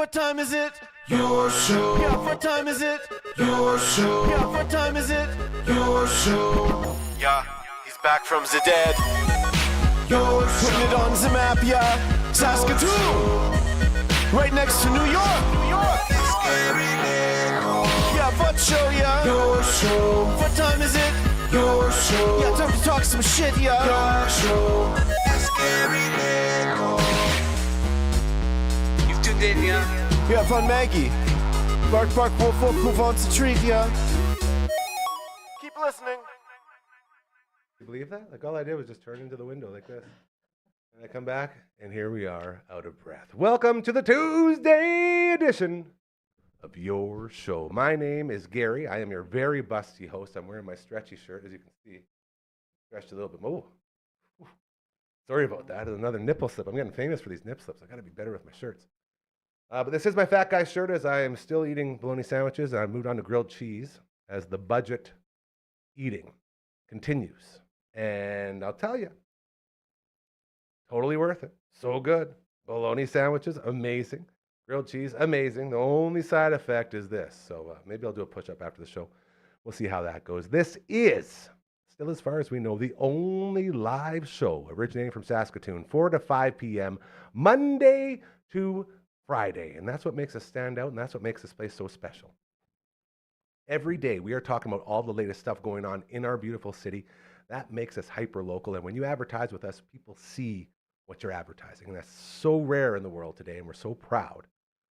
What time is it? Your show. Yeah, what time is it? Your show. Yeah, what time is it? Your show. Yeah, he's back from the dead. Your show. Putting it on the map, yeah. Saskatoon. Right next to New York. New York. Yeah, what show, yeah. Your show. What time is it? Your show. Yeah, time to talk some shit, yeah. Your show. You've tuned in, yeah? Yeah, fun Maggie. Bark, bark, wolf, wolf, move on to treat, yeah. Keep listening. You believe that? Like, all I did was just turn into the window like this. And I come back, and here we are, out of breath. Welcome to the Tuesday edition of your show. My name is Gary. I am your very busty host. I'm wearing my stretchy shirt, as you can see. Stretched a little bit more. Sorry about that. Another nipple slip. I'm getting famous for these nip slips. I got to be better with my shirts. But this is my fat guy shirt, as I am still eating bologna sandwiches, and I moved on to grilled cheese as the budget eating continues. And I'll tell you, totally worth it. So good. Bologna sandwiches, amazing. Grilled cheese, amazing. The only side effect is this. So maybe I'll do a push-up after the show. We'll see how that goes. This is, still as far as we know, the only live show originating from Saskatoon, 4 to 5 p.m., Monday to Friday. And that's what makes us stand out, and that's what makes this place so special. Every day we are talking about all the latest stuff going on in our beautiful city. That makes us hyper-local. And when you advertise with us, people see what you're advertising. And that's so rare in the world today, and we're so proud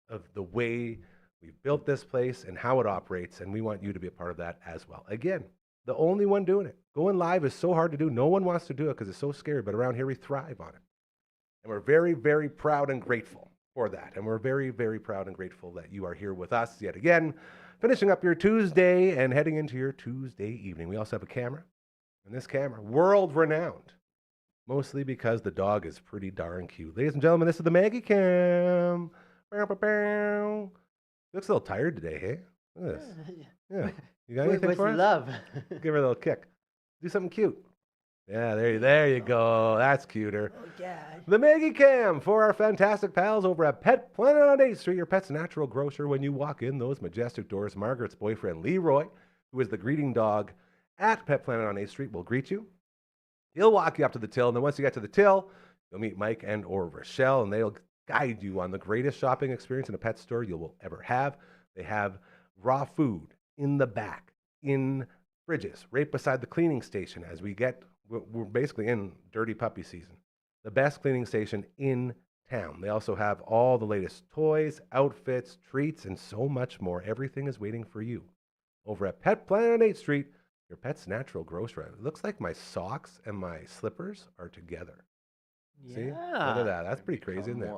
of the way we've built this place and how it operates, and we want you to be a part of that as well. Again, the only one doing it. Going live is so hard to do. No one wants to do it because it's so scary, but around here we thrive on it. And we're very, very proud and grateful for that. And we're very, very proud and grateful that you are here with us yet again, finishing up your Tuesday and heading into your Tuesday evening. We also have a camera, and this camera, world-renowned, mostly because the dog is pretty darn cute. Ladies and gentlemen, this is the Maggie Cam. Bow, bow, bow. Looks a little tired today, hey? Look at this. Yeah. You got anything for us? Love. Give her a little kick. Do something cute. Yeah, there you go. That's cuter. Oh, God. The Maggie Cam for our fantastic pals over at Pet Planet on 8th Street, your pet's natural grocer. When you walk in those majestic doors, Margaret's boyfriend, Leroy, who is the greeting dog at Pet Planet on 8th Street, will greet you. He'll walk you up to the till, and then once you get to the till, you'll meet Mike and or Rochelle, and they'll guide you on the greatest shopping experience in a pet store you will ever have. They have raw food in the back, in fridges, right beside the cleaning station as we're basically in dirty puppy season. The best cleaning station in town. They also have all the latest toys, outfits, treats, and so much more. Everything is waiting for you over at Pet Planet on 8th Street, your pet's natural grocery. It looks like my socks and my slippers are together. Yeah. See? Look at that. That's pretty crazy, isn't it?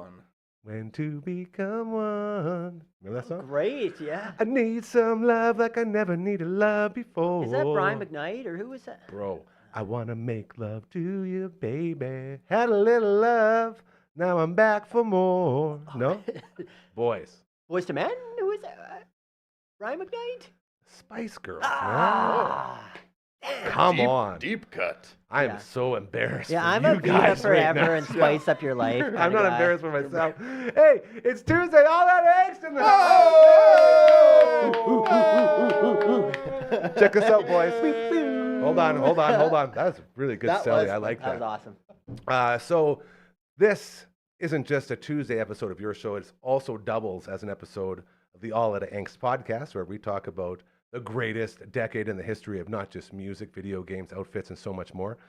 When to become one. Remember that song? Great, yeah. I need some love like I never needed love before. Is that Brian McKnight, or who is that? Bro, I want to make love to you, baby. Had a little love. Now I'm back for more. No? Boys. Boys to Men? Who is that? Brian McKnight? Spice Girls. Ah. Come on. Deep cut. I am Yeah. so embarrassed. Yeah, for I'm you a Viva guys forever right now. and spice up your life. I'm not kinda guy. embarrassed for myself. Hey, it's Tuesday. All that angst in the house. Check us out, boys. Hold on. That was really good selling. I like that. That was awesome. So this isn't just a Tuesday episode of your show. It also doubles as an episode of the All Out of Angst podcast, where we talk about the greatest decade in the history of not just music, video games, outfits, and so much more,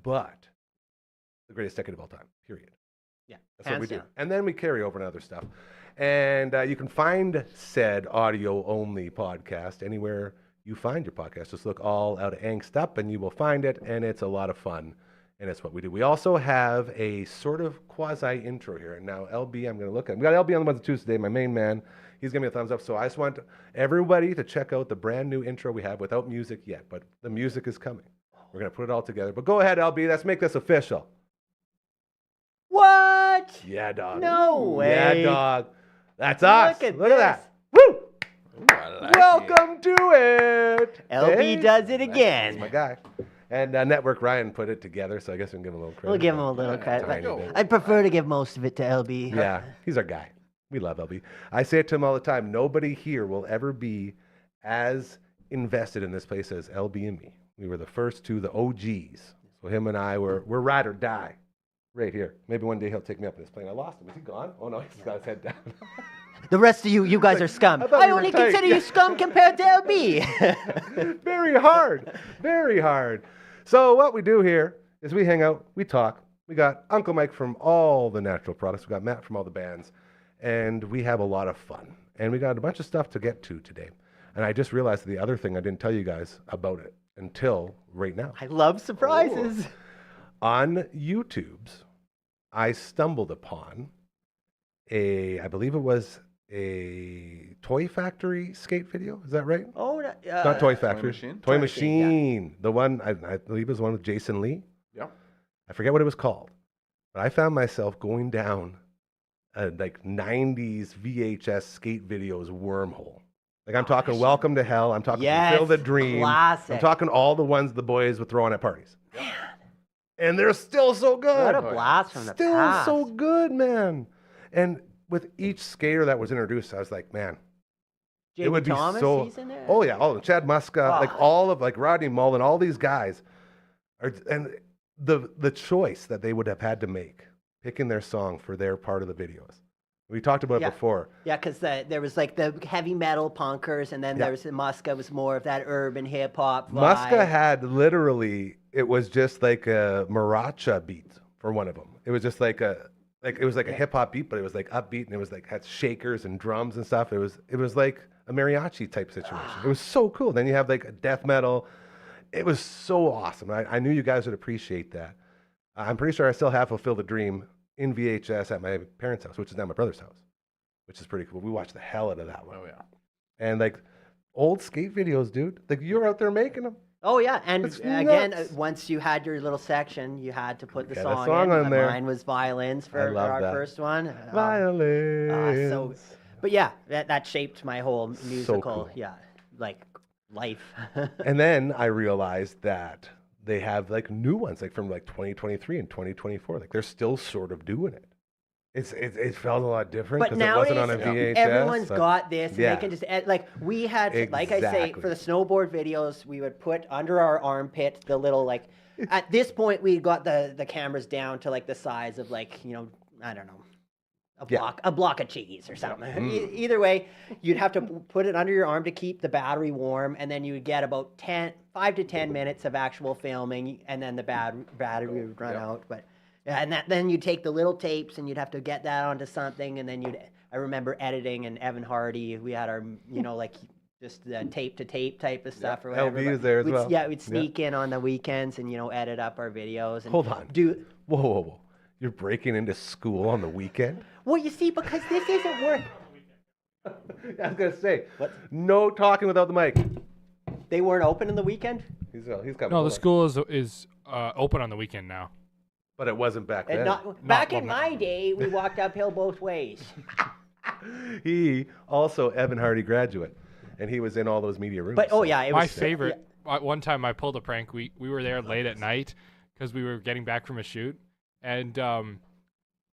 but the greatest decade of all time, period. Yeah, That's what we do. down. And then we carry over and other stuff. And you can find said audio-only podcast anywhere you find your podcast. Just look All Out of Angst up, and you will find it, and it's a lot of fun, and it's what we do. We also have a sort of quasi-intro here. And now, LB, I'm going to look at. We got LB on the ones and twos today, my main man. He's giving me a thumbs up. So I just want everybody to check out the brand new intro we have without music yet, but the music is coming. We're going to put it all together. But go ahead, LB. Let's make this official. What? Yeah, dog. No way. Yeah, dog. That's us. Look at Look at this. that. Woo! I like Welcome to it. LB Hey, does it That's again. my guy. And Network Ryan put it together, so I guess we can give him a little credit. We'll give him a little credit. Tiny but bit. I'd prefer to give most of it to LB. Yeah, he's our guy. We love LB. I say it to him all the time. Nobody here will ever be as invested in this place as LB and me. We were the first two, the OGs. So him and I we're ride or die right here. Maybe one day he'll take me up in his plane. I lost him. Is he gone? Oh, no, he's got his head down. The rest of you guys are scum. I thought I we were only tight. consider you scum compared to LB. Very hard. Very hard. So what we do here is we hang out, we talk. We got Uncle Mike from all the natural products. We got Matt from all the bands. And we have a lot of fun. And we got a bunch of stuff to get to today. And I just realized the other thing I didn't tell you guys about it until right now. I love surprises. On YouTube's, I stumbled upon I believe it was a Toy Factory skate video. Is that right? Oh, Not Toy Factory. Machine? Toy Toy Machine, Machine. The one, I believe it was one with Jason Lee. Yeah. I forget what it was called. But I found myself going down a like 90s VHS skate videos wormhole. Like I'm talking Welcome to Hell. I'm talking Fulfill the Dream. Classic. I'm talking all the ones the boys would throw on at parties. Man, And they're still so good. what a blast from the Still past. so good, man. And with each skater that was introduced, I was like, man, Jamie it would be Thomas, so. he's in there? Oh yeah, all Chad Muska, like all of like Rodney Mullen, all these guys, and the choice that they would have had to make picking their song for their part of the videos. We talked about Yeah. it before. Yeah, because there was like the heavy metal punkers, and then Yeah. there was Muska was more of that urban hip hop vibe. Muska had literally, it was just like a maracha beat for one of them. It was just like a hip hop beat, but it was like upbeat, and it was like had shakers and drums and stuff. It was like a mariachi type situation. It was so cool. Then you have like a death metal. It was so awesome. I knew you guys would appreciate that. I'm pretty sure I still have Fulfill the Dream in VHS at my parents' house, which is now my brother's house, which is pretty cool. We watched the hell out of that one. Oh, yeah. And like old skate videos, dude. Like you're out there making them. Oh yeah, and It's again, nuts. once you had your little section, you had to put the Get a song, song in. on there. Mine was violins I for love our that. first one. Violins. But yeah, that shaped my whole musical, cool. yeah, like life. And then I realized that they have like new ones, like from like 2023 and 2024. Like they're still sort of doing it. It felt a lot different But because it wasn't on a nowadays, VHS. everyone's got this, and yeah. they can just like we had, like I say, Exactly. for the snowboard videos, we would put under our armpit the little like. At this point, we got the cameras down to like the size of like I don't know. A block of cheese or something. Either way, you'd have to put it under your arm to keep the battery warm, and then you would get about 5 to 10 minutes of actual filming, and then the battery would run out. But yeah, and then you'd take the little tapes, and you'd have to get that onto something, and then I remember editing, and Evan Hardy, we had our, like just the tape to tape type of stuff or whatever. LB but is there as we'd- well. Yeah, we'd sneak in on the weekends and edit up our videos. And Hold on. Whoa. You're breaking into school on the weekend? Well, you see, because this isn't work. I was gonna say, What? no talking without the mic. They weren't open on the weekend? He's coming. No, the school is open on the weekend now. But it wasn't back then. And back in my day, we walked uphill both ways. He also Evan Hardy graduate, and he was in all those media rooms. But so- it was My favorite. One time I pulled a prank. We were there late at night because we were getting back from a shoot, and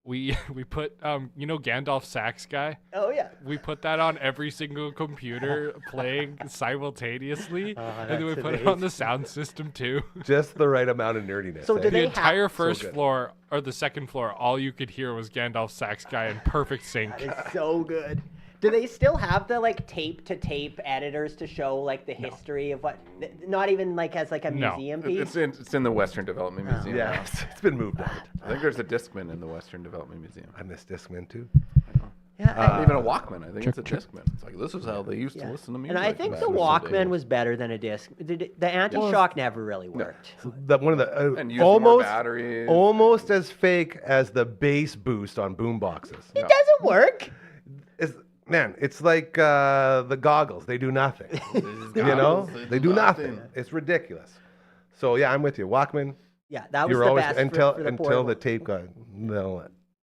we put Gandalf sax guy. Oh yeah. We put that on every single computer playing simultaneously, and then we that's put it on the sound system too. just the right amount of nerdiness. So eh? did The they entire have? first good. floor or the second floor, all you could hear was Gandalf sax guy in perfect sync. It's so good. Do they still have the like tape to tape editors to show like the history of what? Not even like as like a No. museum piece. It's in the Western Development Museum. Yeah, now. it's been moved out. I think there's a Discman in the Western Development Museum. I miss Discman too. Yeah. Even a Walkman. I think it's a Discman. It's like this is how they used to listen to music. And I think back the in day. Walkman was better than a disc. The anti-shock never really worked. One of the And used more almost batteries. almost as fake as the bass boost on boom boxes. It doesn't work. It's like the goggles. They do nothing. They do nothing. It's ridiculous. So yeah, I'm with you. Walkman. Yeah, that was You were the always best until for the until portable. the tape got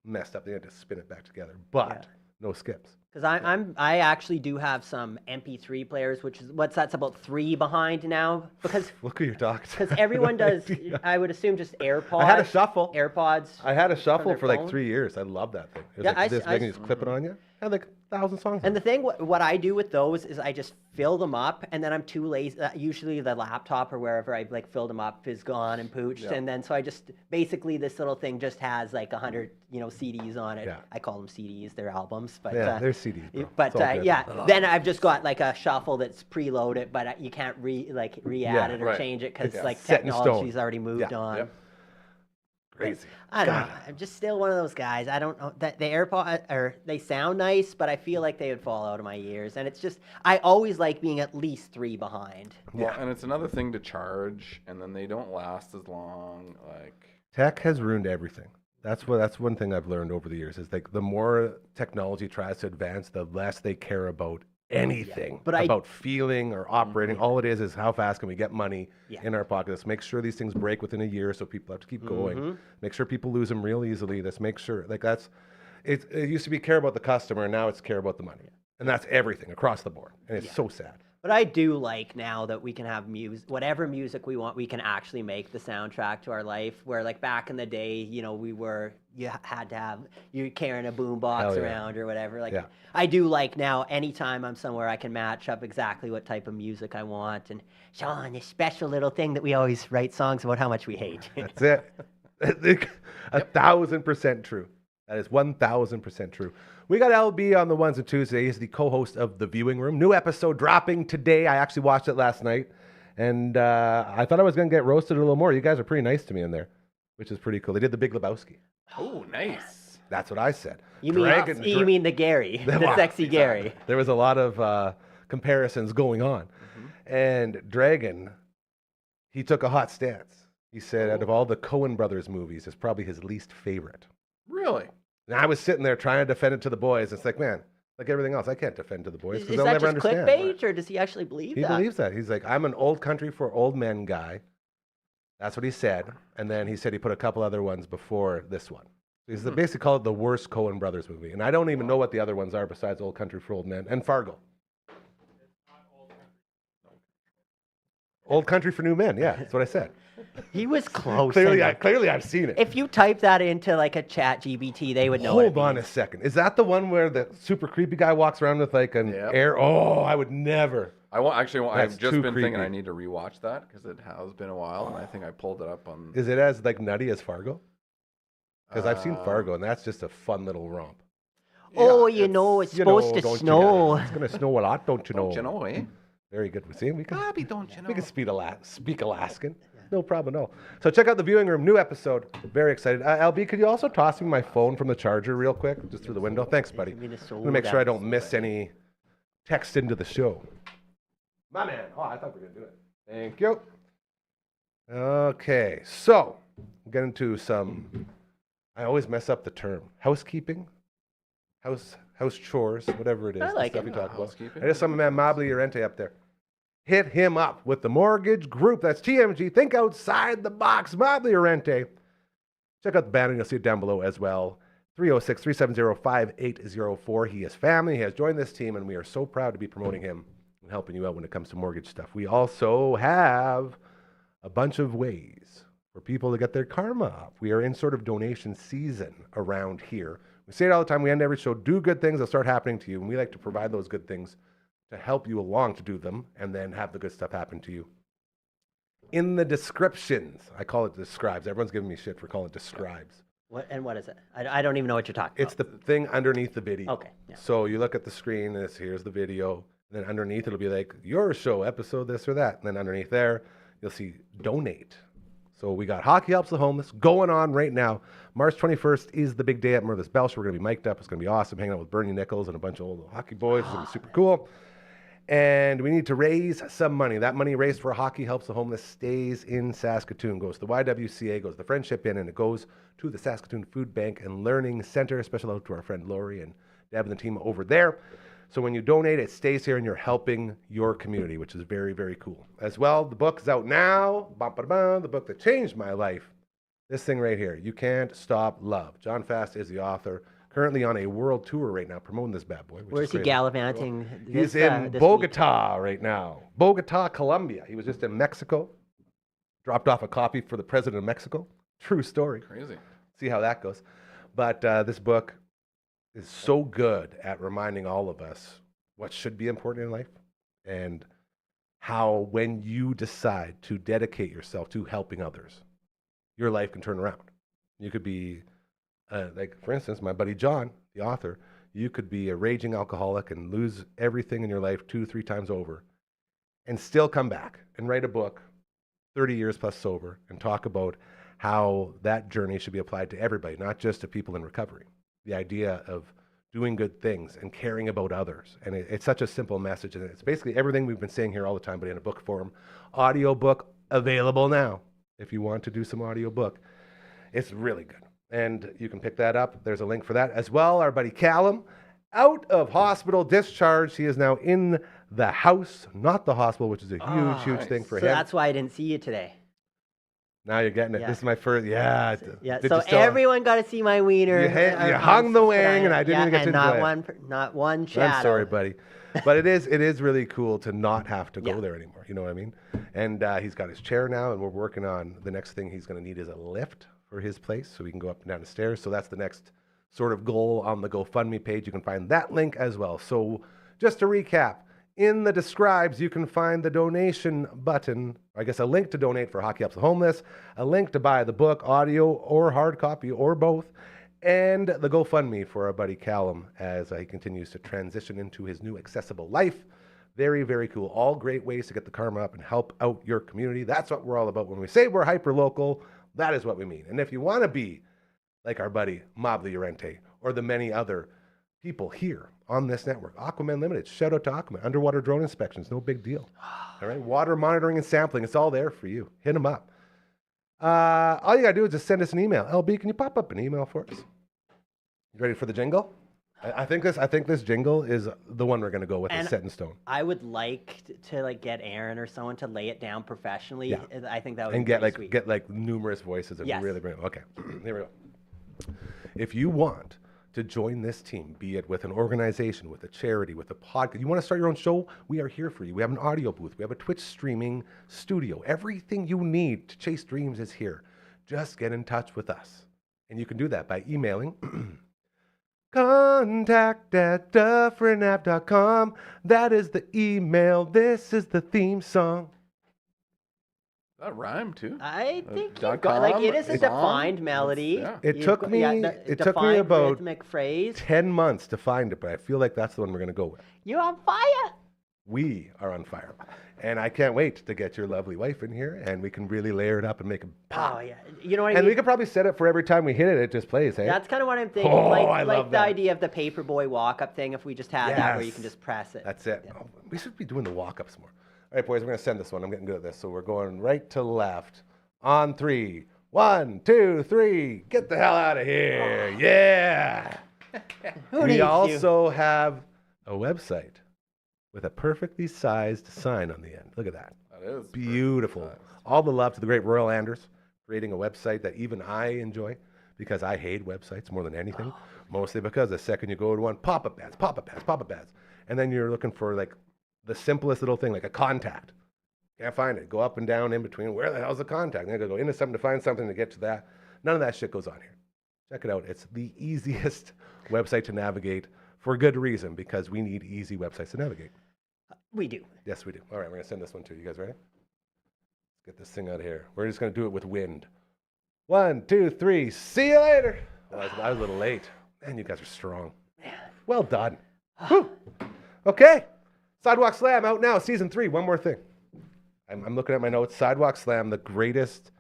messed up. They had to spin it back together. But no skips. Because I actually do have some MP3 players, which is that's about 3 behind now. Because Look who you're talking to. everyone does. I would assume just AirPods. I had a shuffle. AirPods. I had a shuffle their for like phone. 3 years. I love that thing. It was Yeah, like this I big and you just clip it on you. I had like 1,000 songs. And the thing, what I do with those is I just fill them up, and then I'm too lazy. Usually the laptop or wherever I like filled them up is gone and pooched, and then so I just basically this little thing just has like 100 CDs on it. Yeah. I call them CDs, they're albums, but Yeah, they're CDs, bro. But It's all good. yeah, then I've just got like a shuffle that's preloaded, but you can't re-add Yeah, it or right. change it because It's like set in stone. technology's already moved Yeah. on. Yep. Crazy. I don't know. I'm just still one of those guys. I don't know that the AirPods they sound nice, but I feel like they would fall out of my ears. And it's just I always like being at least 3 behind. Well, and it's another thing to charge, and then they don't last as long. Like, Tech has ruined everything. That's one thing I've learned over the years is like the more technology tries to advance, the less they care about anything But about feeling or operating. All it is how fast can we get money Yeah. in our pockets. Make sure these things break within a year so people have to keep going. Make sure people lose them real easily. Let's make sure like it used to be care about the customer and now it's care about the money. And that's everything across the board. And it's so sad. But I do like now that we can have whatever music we want, we can actually make the soundtrack to our life. Where like back in the day, you had to have you're carrying a boombox Hell yeah. around or whatever. Like Yeah. I do like now. Anytime I'm somewhere, I can match up exactly what type of music I want. And Sean, this special little thing that we always write songs about how much we hate. That's it. 1,000% true. That is 1,000% true. We got LB on the ones and twos today. He's the co-host of The Viewing Room. New episode dropping today. I actually watched it last night, and I thought I was going to get roasted a little more. You guys are pretty nice to me in there, which is pretty cool. They did The Big Lebowski. oh, nice. That's what I said. You mean the Gary, the sexy Gary? There was a lot of comparisons going on. And Dragon, he took a hot stance. He said out of all the Coen brothers movies, it's probably his least favorite. Really? And I was sitting there trying to defend it to the boys. It's like, man, like everything else, I can't defend to the boys because Is they'll that never just understand. clickbait, or does he actually believe He that? believes that. He's like, I'm an old country for old men guy. That's what he said. And then he said he put a couple other ones before this one. He's basically called it the worst Coen brothers movie. And I don't even know what the other ones are besides Old Country for Old Men and Fargo. Old Country for New Men. Yeah, that's what I said. He was close. Clearly, anyway. I've seen it. If you type that into like a chat GBT, they would know. Hold on a second. Is that the one where the super creepy guy walks around with like an Yep. air? Oh, I would never. I've That's just too been thinking creepy. I need to rewatch that because it has been a while, and I think I pulled it up on. Is it as like nutty as Fargo? Because I've seen Um, Fargo, and that's just a fun little romp. Oh, Yeah, it's You supposed know, to don't you snow. know? It's gonna snow a lot, don't you know? Don't you know, eh? Very good. See, we can Bobby, don't you know? we can speak Alaskan. No problem at all. So check out The Viewing Room, new episode. Very excited. LB, could you also toss me my phone from the charger real quick, just through the window? Thanks, buddy. Give me the I'm soul gonna make sure I dance. don't miss any text into the show. My man. Oh, I thought we were gonna do it. Thank you. Okay, so we'll get into some. I always mess up the term. Housekeeping, house chores, whatever it is. I like the stuff it. you talk about. Housekeeping. There's some man Mobley Urente up there. Hit him up with the mortgage group. That's TMG. Think outside the box. Mobley Urente. Check out the banner. You'll see it down below as well. 306-370-5804. He is family. He has joined this team, and we are so proud to be promoting him and helping you out when it comes to mortgage stuff. We also have a bunch of ways for people to get their karma up. We are in sort of donation season around here. We say it all the time. We end every show. Do good things. They'll start happening to you. And we like to provide those good things to help you along to do them and then have the good stuff happen to you. In the descriptions, I call it describes. Everyone's giving me shit for calling it describes. What is it? I don't even know what you're talking It's the thing underneath the video. Okay, yeah. So you look at the screen, and here's the video. And then underneath, it'll be like, your show, episode this or that. And then underneath there, you'll see donate. So we got Hockey Helps the Homeless going on right now. March 21st is the big day at Merlis Belch. We're going to be mic'd up. It's going to be awesome, hanging out with Bernie Nichols and a bunch of old hockey boys. It's going to be super cool. And we need to raise some money. That money raised for Hockey Helps the Homeless stays in Saskatoon, goes to the YWCA, goes to the Friendship Inn, and it goes to the Saskatoon Food Bank and Learning Center. Special out to our friend Lori and Deb and the team over there. So when you donate, it stays here and you're helping your community, which is very, very cool. As well, the book is out now. The book that changed my life. This thing right here, You Can't Stop Love. John Fast is the author. currently on a world tour right now, promoting this bad boy. Where's he gallivanting? He's this, in this week? Bogota right now. Bogota, Colombia. He was just in Mexico. Dropped off a copy for the president of Mexico. True story. Crazy. See how that goes. But this book is so good at reminding all of us what should be important in life and how when you decide to dedicate yourself to helping others, your life can turn around. You could be, like, for instance, my buddy John, the author, you could be a raging alcoholic and lose everything in your life 2-3 times over and still come back and write a book 30 years plus sober and talk about how that journey should be applied to everybody, not just to people in recovery. The idea of doing good things and caring about others. And it's such a simple message. And it's basically everything we've been saying here all the time, but in a book form. Audio book available now. If you want to do some audio book, it's really good. And you can pick that up. There's a link for that as well. Our buddy Callum, out of hospital, discharged. He is now in the house, not the hospital, which is a huge, huge thing for So him. that's why I didn't see you today. Now you're getting it. Yeah. This is my first, yeah. Yeah, Did so you still- everyone got to see my wiener. You hung the wing, and I didn't even get to not enjoy it. not one shadow. I'm sorry, buddy. But it is really cool to not have to go Yeah. there anymore. You know what I mean? And he's got his chair now, and we're working on the next thing he's going to need is a lift for his place so he can go up and down the stairs. So that's the next sort of goal on the GoFundMe page. You can find that link as well. So just to recap, in the describes, you can find the donation button, I guess a link to donate for Hockey Helps the Homeless, a link to buy the book, audio or hard copy or both, and the GoFundMe for our buddy Callum as he continues to transition into his new accessible life. Very, very cool. All great ways to get the karma up and help out your community. That's what we're all about. When we say we're hyper-local, that is what we mean. And if you want to be like our buddy Mobley Llorente or the many other people here on this network, Aquaman Limited, shout out to Aquaman. Underwater drone inspections, no big deal. All right, water monitoring and sampling, it's all there for you. Hit them up. All you got to do is just send us an email. LB, can you pop up an email for us? You ready for the jingle? I think this jingle is the one we're going to go with. It's set in stone. I would like to like get Aaron or someone to lay it down professionally. Yeah. I think that would And be pretty sweet. get like numerous voices and Yes. really bring. Okay, here we go. If you want to join this team, be it with an organization, with a charity, with a podcast, you want to start your own show, we are here for you. We have an audio booth. We have a Twitch streaming studio. Everything you need to chase dreams is here. Just get in touch with us. And you can do that by emailing contact@dufferinav.com. That is the email. This is the theme song. That rhyme too. I think dot you've got, like com it is a is defined on. melody. Yeah. It You've took got- me the it took me defined about rhythmic phrase. 10 months to find it, but I feel like that's the one we're going to go with. You're on fire. We are on fire. And I can't wait to get your lovely wife in here and we can really layer it up and make it pop. Oh yeah, you know what I And mean. we could probably set it for every time we hit it, it just plays, hey? That's kind of what I'm thinking. Oh, like I like love the that. idea of the paperboy walk-up thing. If we just had that where you can Yes. just press it. That's it. Oh, we should be doing the walk-ups more. All right, boys, we're going to send this one. I'm getting good at this. So we're going right to left on 3. 1, 2, 3. Get the hell out of here. Yeah. Who We needs you? also have a website with a perfectly sized sign on the end. Look at that. That is Beautiful. perfect size. All the love to the great Royal Anders creating a website that even I enjoy because I hate websites more than anything. Mostly because the second you go to one, pop-up ads, pop-up ads, pop-up ads. And then you're looking for like the simplest little thing, like a contact. Can't find it. Go up and down in between. Where the hell's the contact? And then I go into something to find something to get to that. None of that shit goes on here. Check it out. It's the easiest website to navigate for good reason because we need easy websites to navigate. We do. Yes, we do. All right, we're going to send this one to you. You guys ready? Let's get this thing out of here. We're just going to do it with wind. 1, 2, 3. See you later. Well, I was a little late. Man, you guys are strong. Well done. Whew. Okay. Sidewalk Slam out now, season 3. One more thing. I'm looking at my notes. Sidewalk Slam, the greatest.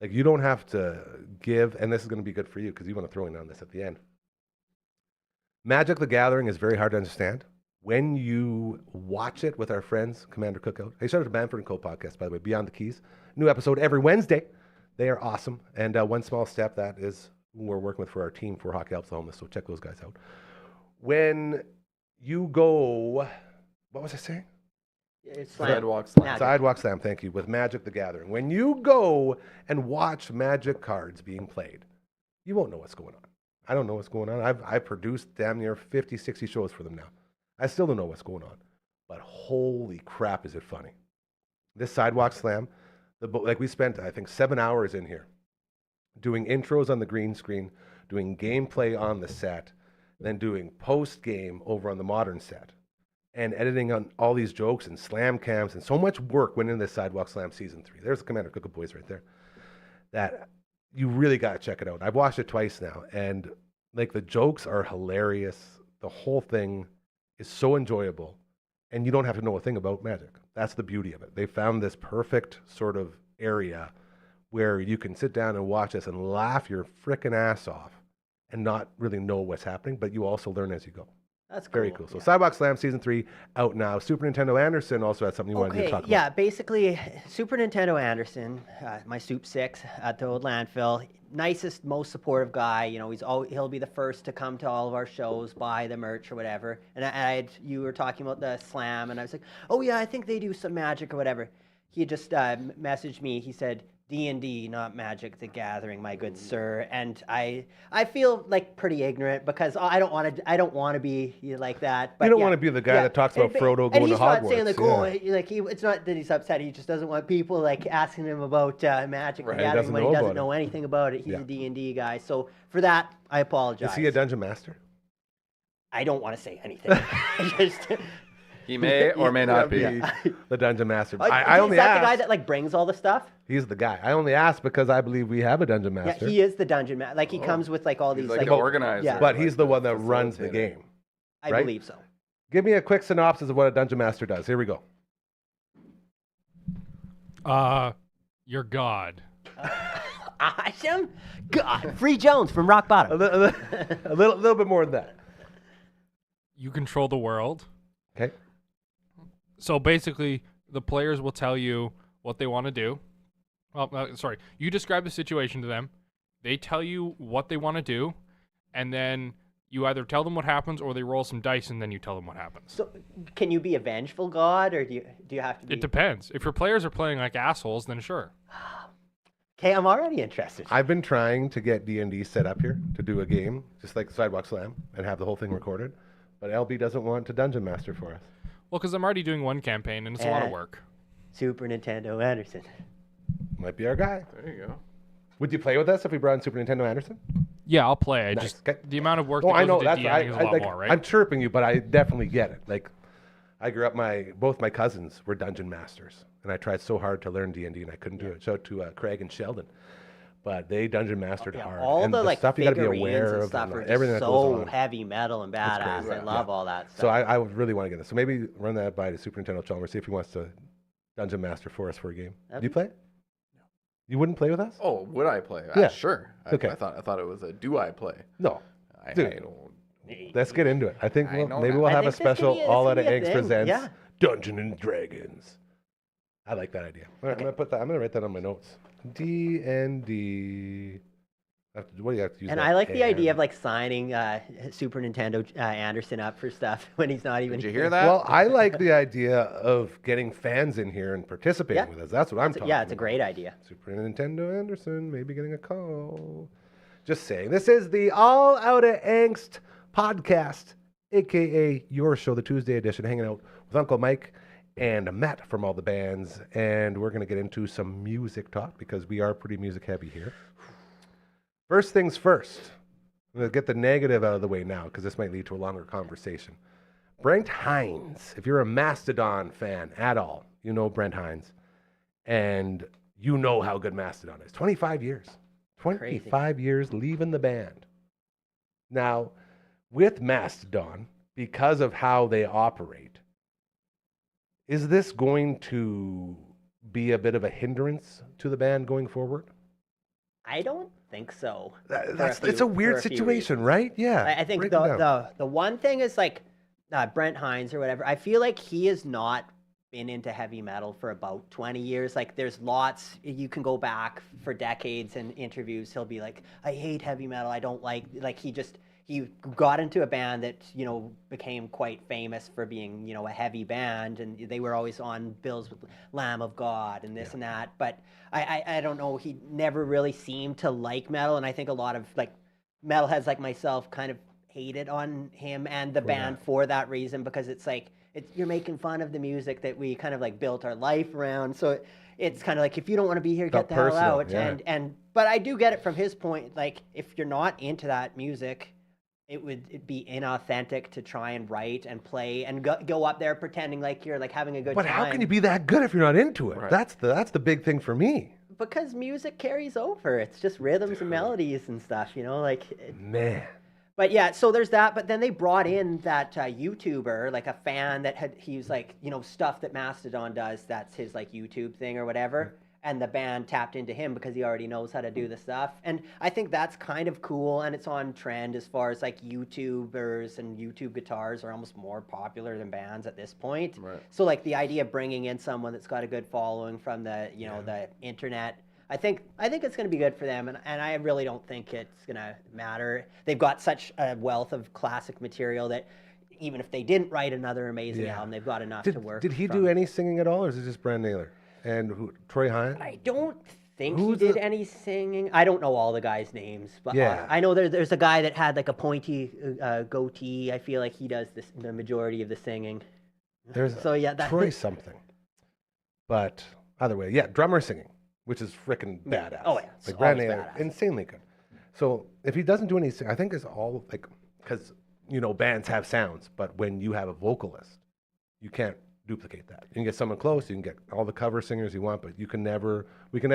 Like, you don't have to give, and this is going to be good for you because you want to throw in on this at the end. Magic the Gathering is very hard to understand. When you watch it with our friends, Commander Cookout. Hey, shout out to Bamford & Co. podcast, by the way, Beyond the Keys. New episode every Wednesday. They are awesome. And One Small Step, that is who we're working with for our team for Hockey Helps the Homeless. So check those guys out. When you go, what was I saying? It's slam. Sidewalk Slam. Magic. Sidewalk Slam, thank you, with Magic the Gathering. When you go and watch Magic cards being played, you won't know what's going on. I don't know what's going on. I've produced damn near 50, 60 shows for them now. I still don't know what's going on. But holy crap, is it funny. This Sidewalk Slam, like we spent, I think, 7 hours in here doing intros on the green screen, doing gameplay on the set, then doing post-game over on the modern set, and editing on all these jokes and slam cams, and so much work went into this Sidewalk Slam Season 3. There's the Commander Cooker Boys right there. That you really got to check it out. I've watched it twice now, and like the jokes are hilarious. The whole thing is so enjoyable, and you don't have to know a thing about Magic. That's the beauty of it. They found this perfect sort of area where you can sit down and watch this and laugh your frickin' ass off and not really know what's happening, but you also learn as you go. That's cool. Very cool. So yeah. Sidewalk Slam Season 3 out now. Super Nintendo Anderson also had something you wanted to talk about. Yeah, basically, Super Nintendo Anderson, my Soup 6 at the old landfill, nicest, most supportive guy. You know, he'll be the first to come to all of our shows, buy the merch or whatever. And you were talking about the Slam, and I was like, oh yeah, I think they do some Magic or whatever. He just messaged me. He said, D&D, not Magic the Gathering, my good sir. And I feel like pretty ignorant because I don't want to be like that. But you don't want to be the guy that talks about Frodo going to Hogwarts. And he's not saying like, it's not that he's upset. He just doesn't want people like asking him about Magic the Gathering when he doesn't know anything about it. He's a D&D guy. So for that, I apologize. Is he a dungeon master? I don't want to say anything. He may or may not be the dungeon master. I only asked. Is that the guy that like brings all the stuff? He's the guy. I only asked because I believe we have a dungeon master. Yeah, he is the dungeon master. Like he comes with like all these like the organizer. Yeah. But he's the one that runs the game. I believe so. Give me a quick synopsis of what a dungeon master does. Here we go. You're God. Awesome. God. Free Jones from Rock Bottom. A little bit more than that. You control the world. Okay. So basically, the players will tell you what they want to do. Well, sorry. You describe the situation to them. They tell you what they want to do, and then you either tell them what happens or they roll some dice and then you tell them what happens. So can you be a vengeful god, or do you have to be... It depends. If your players are playing like assholes, then sure. Okay, I'm already interested. I've been trying to get D&D set up here to do a game, just like Sidewalk Slam, and have the whole thing recorded. But LB doesn't want to dungeon master for us. Well, because I'm already doing one campaign and it's a lot of work. Super Nintendo Anderson. Might be our guy. There you go. Would you play with us if we brought in Super Nintendo Anderson? Yeah, I'll play. I Nice. just Okay. the amount of work Oh, that I know. goes into DMing is a lot like, more, right? I'm chirping you, but I definitely get it. Like, I grew up, both my cousins were dungeon masters, and I tried so hard to learn D&D, and I couldn't do it. Shout out to Craig and Sheldon. But they dungeon mastered hard. All and the like stuff you got to be figurines aware and of, stuff and are everything just that goes so on. heavy metal and badass. crazy. I love all that stuff. So I would really want to get this. So maybe run that by the Super Nintendo Chalmers, see if he wants to dungeon master for us for a game. Do you play? No. You wouldn't play with us? Oh, would I play? Yeah. Sure. Okay. I thought it was a do I play? No. I Dude. don't. Let's get into it. I think I know maybe that. we'll I have a think this could special be a- All this Out could of be a Angst thing. presents Yeah. Dungeons and Dragons. I like that idea. All right, I'm gonna write that on my notes. D&D. What do you have to use? And that I like the idea of and? like signing Super Nintendo Anderson up for stuff when he's not even. Did you hear that? Well, I like the idea of getting fans in here and participating Yeah. with us. That's what I'm talking about. Yeah, it's a great idea. Super Nintendo Anderson, maybe getting a call. Just saying. This is the All Out of Angst podcast, a.k.a. your show, the Tuesday edition, hanging out with Uncle Mike and Matt from all the bands. And we're going to get into some music talk because we are pretty music heavy here. First things first. I'm going to get the negative out of the way now because this might lead to a longer conversation. Brent Hines, if you're a Mastodon fan at all, you know Brent Hines. And you know how good Mastodon is. 25 years. 25 years leaving the band. Now, with Mastodon, because of how they operate, is this going to be a bit of a hindrance to the band going forward? I don't think so. It's a weird situation, right? Yeah. I think break it down. the one thing is like Brent Hines or whatever. I feel like he has not been into heavy metal for about 20 years. Like there's lots, you can go back for decades and interviews. He'll be like, I hate heavy metal. I don't like he got into a band that, you know, became quite famous for being, you know, a heavy band, and they were always on bills with Lamb of God and this and that. But I don't know, he never really seemed to like metal, and I think a lot of like metalheads like myself kind of hated on him and the band for that reason, because it's like you're making fun of the music that we kind of like built our life around. So it's kind of like, if you don't want to be here, get the hell out. But I do get it from his point. Like, if you're not into that music, it'd be inauthentic to try and write and play and go up there pretending like you're like having a good But time. how can you be that good if you're not into it? Right. That's the big thing for me. Because music carries over. It's just rhythms and melodies and stuff, you know, like. Man. But yeah, so there's that. But then they brought in that YouTuber, like a fan that he was like, you know, stuff that Mastodon does. That's his like YouTube thing or whatever. And the band tapped into him because he already knows how to do the stuff. And I think that's kind of cool, and it's on trend as far as like YouTubers and YouTube guitars are almost more popular than bands at this point. Right. So like the idea of bringing in someone that's got a good following from the, you know, the internet, I think it's going to be good for them, and I really don't think it's going to matter. They've got such a wealth of classic material that even if they didn't write another amazing album, they've got enough to work. Did he do any singing at all, or is it just Brand Naylor? And Troy Hine? I don't think he did any singing. I don't know all the guys' names, but Yeah. I know there's a guy that had like a pointy goatee. I feel like he does the majority of the singing. There's Troy something. But either way, yeah, drummer singing, which is freaking badass. Oh, yeah, it's like Brand always Naylor, badass. insanely good. So if he doesn't do any singing, I think it's all like, because, you know, bands have sounds, but when you have a vocalist, you can't duplicate that. You can get someone close, you can get all the cover singers you want, but we can never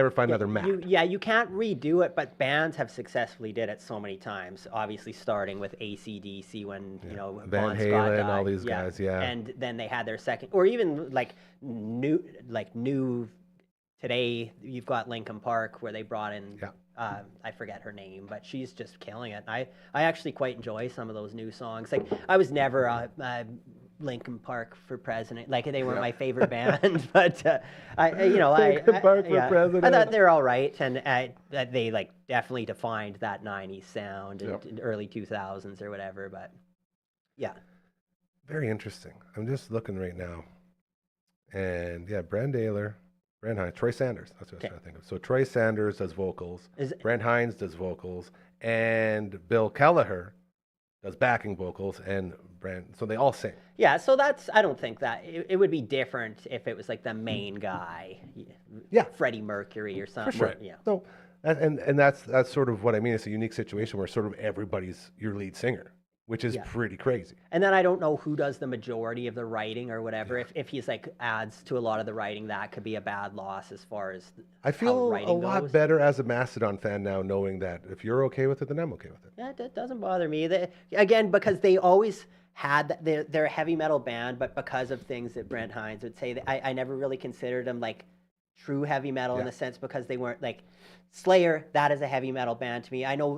find another Matt. You can't redo it, but bands have successfully did it so many times. Obviously, starting with AC/DC when you know Van Bon Scott Halen, died. all these guys, yeah. And then they had their second, or even like new today. You've got Linkin Park where they brought in. I forget her name, but she's just killing it. I actually quite enjoy some of those new songs. Like, I was never a Linkin Park for President. Like, they weren't my favorite band, but Linkin Park for President. I thought they're all right, and they like definitely defined that '90s sound and early 2000s or whatever. But yeah, very interesting. I'm just looking right now, and yeah, Brand Naylor, Brand Hines, Troy Sanders. That's what I was trying to think of. So Troy Sanders does vocals, Brand Hines does vocals, and Bill Kelleher does backing vocals, and so they all sing. Yeah, so I don't think that it would be different if it was like the main guy, Freddie Mercury or something. For sure. Yeah. So, and that's sort of what I mean. It's a unique situation where sort of everybody's your lead singer, which is pretty crazy. And then I don't know who does the majority of the writing or whatever. If he's like adds to a lot of the writing, that could be a bad loss as far as I feel a lot goes. better as a Mastodon fan now, knowing that if you're okay with it, then I'm okay with it. Yeah, that doesn't bother me. Again, because they always had they're a heavy metal band, but because of things that Brent Hines would say, I never really considered them like true heavy metal in the sense, because they weren't like Slayer. That is a heavy metal band to me. I know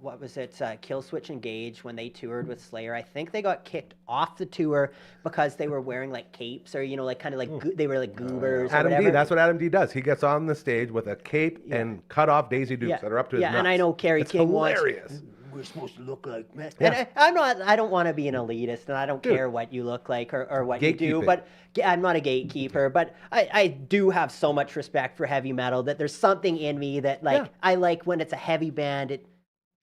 what was it, Killswitch Engage, when they toured with Slayer, I think they got kicked off the tour because they were wearing like capes, or like kind of like they were like goobers. Adam or D. whatever. That's what Adam D. does. He gets on the stage with a cape and cut off Daisy Dukes that are up to his nuts. And I know Kerry King hilarious. we're supposed to look like men. Yeah. And I don't want to be an elitist, and I don't care what you look like or what you do, but I'm not a gatekeeper, but I do have so much respect for heavy metal that there's something in me that I like when it's a heavy band, it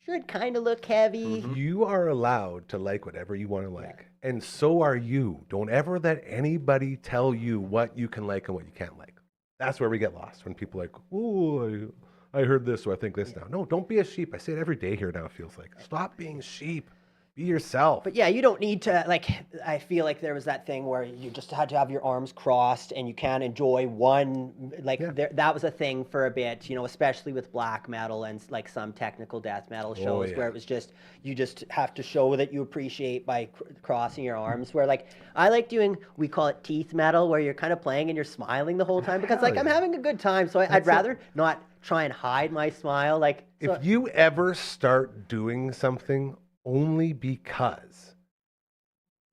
should kind of look heavy. You are allowed to like whatever you want to like, and so are you. Don't ever let anybody tell you what you can like and what you can't like. That's where we get lost, when people are like, "Ooh, I heard this, so I think this now." No, don't be a sheep. I say it every day here now, it feels like. Stop being sheep. Be yourself. But yeah, you don't need to, I feel like there was that thing where you just had to have your arms crossed and you can't enjoy one, that was a thing for a bit, especially with black metal and like some technical death metal shows where it was just, you just have to show that you appreciate by crossing your arms, where I like doing, we call it teeth metal, where you're kind of playing and you're smiling the whole time, because I'm having a good time, so I'd rather not try and hide my smile. If you ever start doing something only because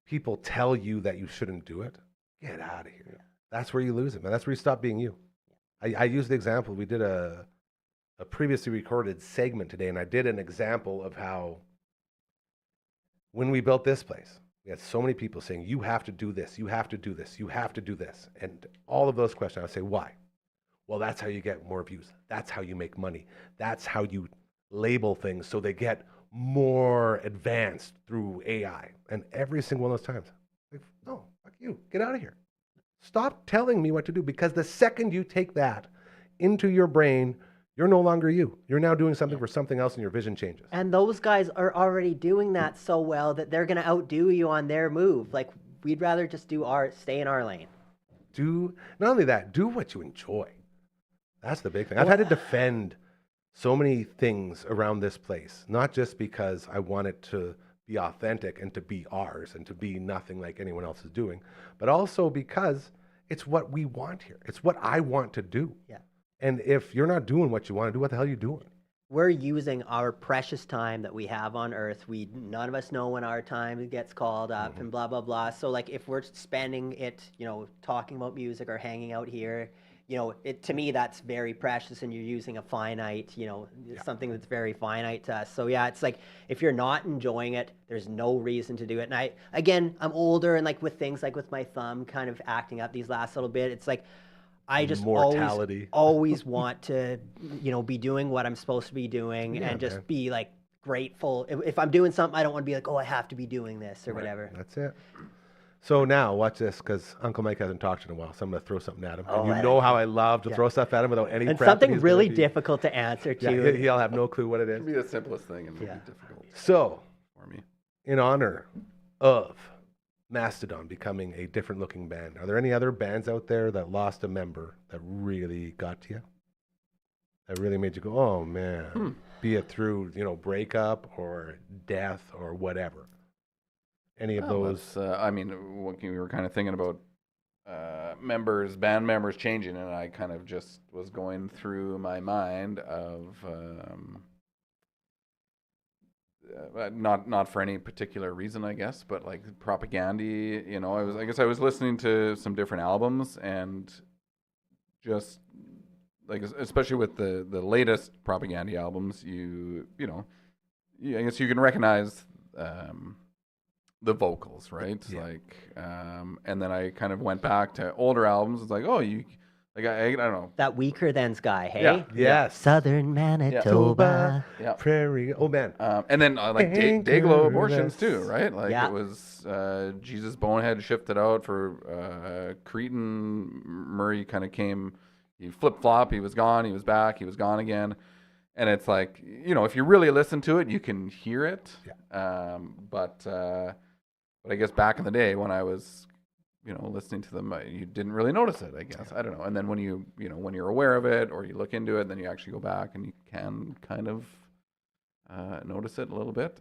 people tell you that you shouldn't do it, get out of here. That's where you lose it, man. That's where you stop being you. I used the example. We did a previously recorded segment today, and I did an example of how when we built this place, we had so many people saying, you have to do this, you have to do this, you have to do this. And all of those questions, I would say, why? Well, that's how you get more views. That's how you make money. That's how you label things so they get more advanced through AI. And every single one of those times, like, no, fuck you, get out of here. Stop telling me what to do, because the second you take that into your brain, you're no longer you. You're now doing something for something else, and your vision changes. And those guys are already doing that so well that they're going to outdo you on their move. Like, we'd rather just stay in our lane. Not only that, do what you enjoy. That's the big thing. I've had to defend so many things around this place, not just because I want it to be authentic and to be ours and to be nothing like anyone else is doing, but also because it's what we want here. It's what I want to do. Yeah. And if you're not doing what you want to do, what the hell are you doing? We're using our precious time that we have on Earth. None of us know when our time gets called up and blah, blah, blah. So, like, if we're spending it, talking about music or hanging out here, to me, that's very precious, and you're using a finite, something that's very finite to us. So, yeah, it's like, if you're not enjoying it, there's no reason to do it. And I'm older, and, like, with things like with my thumb kind of acting up these last little bit, it's like, I just always want to, be doing what I'm supposed to be doing, and just be like grateful. If I'm doing something, I don't want to be like, oh, I have to be doing this or whatever. That's it. So now watch this, because Uncle Mike hasn't talked in a while, so I'm going to throw something at him. And you know how I love to throw stuff at him without any and prep. Something really difficult to answer too. Yeah, he'll have no clue what it is. It'll be the simplest thing, and it'll be difficult So, for me. in honor of Mastodon becoming a different looking band, are there any other bands out there that lost a member that really got to you? That really made you go, oh man, be it through, breakup or death or whatever. Any of those? We were kind of thinking about band members changing, and I kind of just was going through my mind of not for any particular reason, I guess, but like Propaganda. I was listening to some different albums, and just like, especially with the latest Propaganda albums, I guess you can recognize the vocals, right? Yeah. And then I kind of went back to older albums. It's like, oh, I don't know. That Weaker Than Sky, hey? Yeah. Yes. Southern Manitoba. Yeah. Prairie. Oh man. And then Dayglow Abortions too, right? Like Yeah. it was Jesus Bonehead shifted out for Cretan. Murray kind of came. He flip-flop. He was gone. He was back. He was gone again. And it's like, if you really listen to it, you can hear it. Yeah. But I guess back in the day when I was, listening to them, you didn't really notice it, I guess. I don't know. And then when when you're aware of it, or you look into it, then you actually go back and you can kind of notice it a little bit.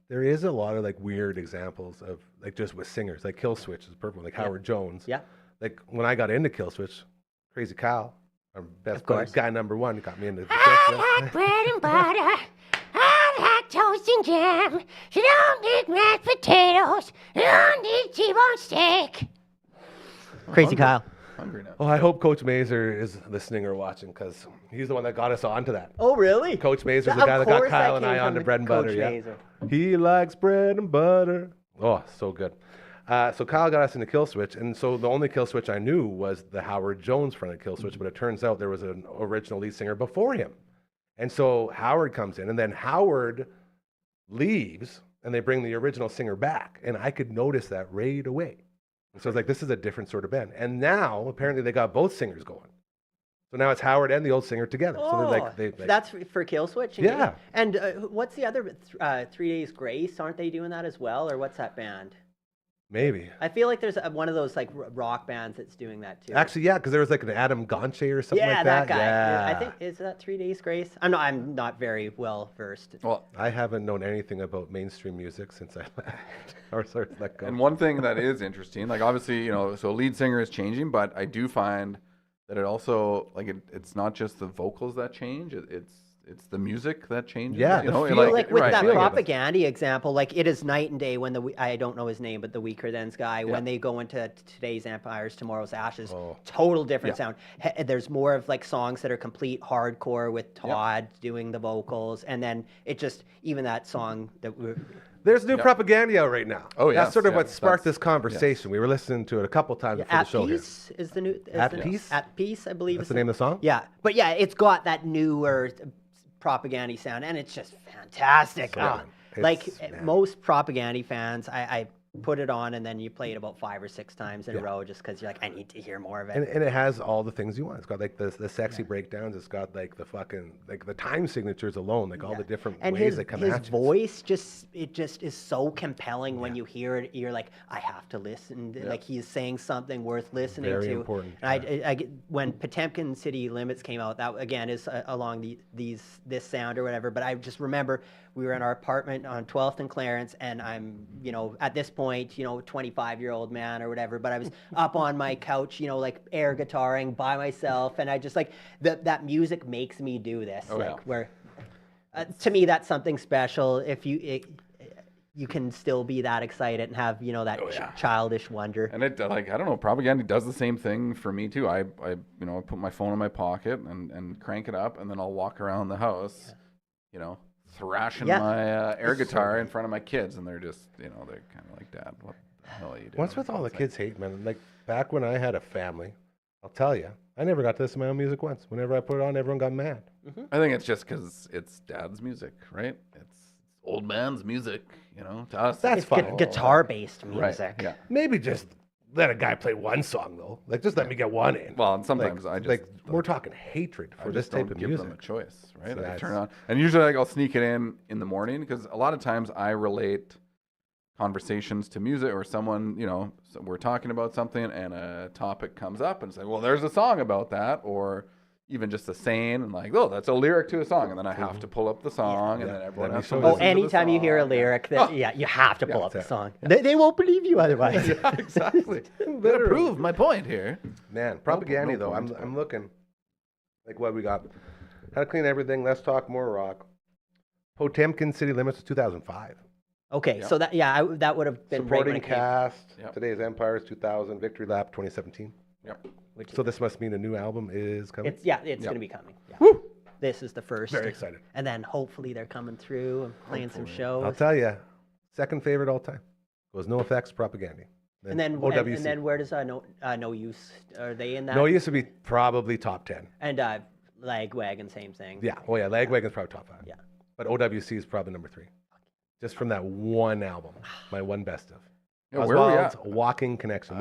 There is a lot of like weird examples of like just with singers, like Killswitch is perfect, like Howard Jones. Yeah. Like when I got into Killswitch, Crazy Kyle, our best buddy, guy number one, who got me into the I like bread and butter. I like toast and jam. You don't need mashed potatoes. You don't need T-bone steak. Crazy Kyle. Hungry now. Oh, I hope Coach Mazer is listening or watching, because he's the one that got us onto that. Oh, really? Coach Mazer's the Of guy that got course Kyle and came I from onto the bread and butter. Coach Yeah. Mazer. He likes bread and butter. Oh, so good. So Kyle got us into Killswitch, and so the only Killswitch I knew was the Howard Jones fronted Killswitch, but it turns out there was an original lead singer before him. And so Howard comes in, and then Howard leaves, and they bring the original singer back, and I could notice that right away. And so I was like, this is a different sort of band. And now, apparently, they got both singers going. So now it's Howard and the old singer together. Oh, so they're like, that's for Killswitch? Yeah. And what's the other, 3 Days Grace? Aren't they doing that as well, or what's that band? maybe. I feel like there's one of those like rock bands that's doing that too. Actually, yeah, because there was like an Adam Gonche or something like that. that guy. Yeah. I think is that 3 Days Grace. I'm not very well versed. Well, I haven't known anything about mainstream music since I left. Or sorry, let go. and one thing that is interesting, like obviously, so lead singer is changing, but I do find that it also, like, it's not just the vocals that change, it's the music that changes. Yeah, you know, I feel like with right, that like, Propaganda example, like it is night and day when I don't know his name, but the Weaker Than's guy, when they go into today's Empires, tomorrow's Ashes, total different sound. There's more of like songs that are complete hardcore with Todd doing the vocals, and then it just, even that song that There's new Propaganda out right now. Oh, That's yes, sort of yeah, what sparked that's- this conversation. We were listening to it a couple times before the At show here. Peace is the new. At Peace? At Peace, I believe. That's is the name of the song? Yeah, but yeah, it's got that newer Propaganda sound, and it's just fantastic. So, Ah, man, like man. most Propaganda fans, I put it on and then you play it about 5 or 6 times in a row just because you're like, I need to hear more of it. And it has all the things you want. It's got like the sexy breakdowns. It's got like the fucking like the time signatures alone, like all the different And ways his, they come his at you. voice just is so compelling when you hear it. You're like, I have to listen. Like he's saying something worth listening Very to. important, And I get, when Potemkin City Limits came out, that again is along this sound or whatever. But I just remember we were in our apartment on 12th and Clarence, and I'm, at this point, 25-year-old man or whatever, but I was up on my couch, like air guitaring by myself, and I just like that music makes me do this. Where to me that's something special. If you can still be that excited and have that childish wonder. And it I don't know, Propaganda does the same thing for me too. I put my phone in my pocket and crank it up, and then I'll walk around the house, thrashing my air guitar in front of my kids, and they're just they're kind of like, Dad, what the hell are you doing? What's with all the kids hate, man? Like back when I had a family, I'll tell you, I never got to listen to my own music once. Whenever I put it on, everyone got mad. I think it's just because it's Dad's music, right? It's old man's music, to us. That's It's fine. guitar-based Right, music. yeah. Maybe just let a guy play one song though. Like just let me get one in. Well, and sometimes like, I just like we're talking hatred I for this just type don't of give music. them a choice, right? So I that's- turn it on, and usually I'll sneak it in the morning, because a lot of times I relate conversations to music, or someone, so we're talking about something and a topic comes up, and it's like, well, there's a song about that, or even just a saying, and like, oh, that's a lyric to a song, and then I have to pull up the song, and then everyone Let me has to show you. listen Oh, to the anytime you hear a song. lyric, that you have to pull up the that's it. song. They won't believe you otherwise. Yeah, exactly. Gotta prove my point here. Man, Propaganda no though, point, I'm looking like what we got. How to Clean Everything, Let's Talk More Rock. Potemkin City Limits was 2005. Okay, Yeah. so that that would have been right Supporting when it came. cast, Yep. Today's Empires 2000, Victory Lap 2017. Yep. So this must mean a new album is coming. It's Yep. going to be coming. Yeah. Woo! This is the first. Very excited. And then hopefully they're coming through and playing some shows. I'll tell you, second favorite all time was No Effects, Propaganda. and then OWC. and then where does no use? Are they in that? No, it used to be probably top 10. And Lagwagon, same thing. Yeah. Oh yeah, Lagwagon's probably top 5. Yeah. But OWC is probably number 3. Just from that one album, my one best of. Yeah, where are we Oswald's at? Walking Connection.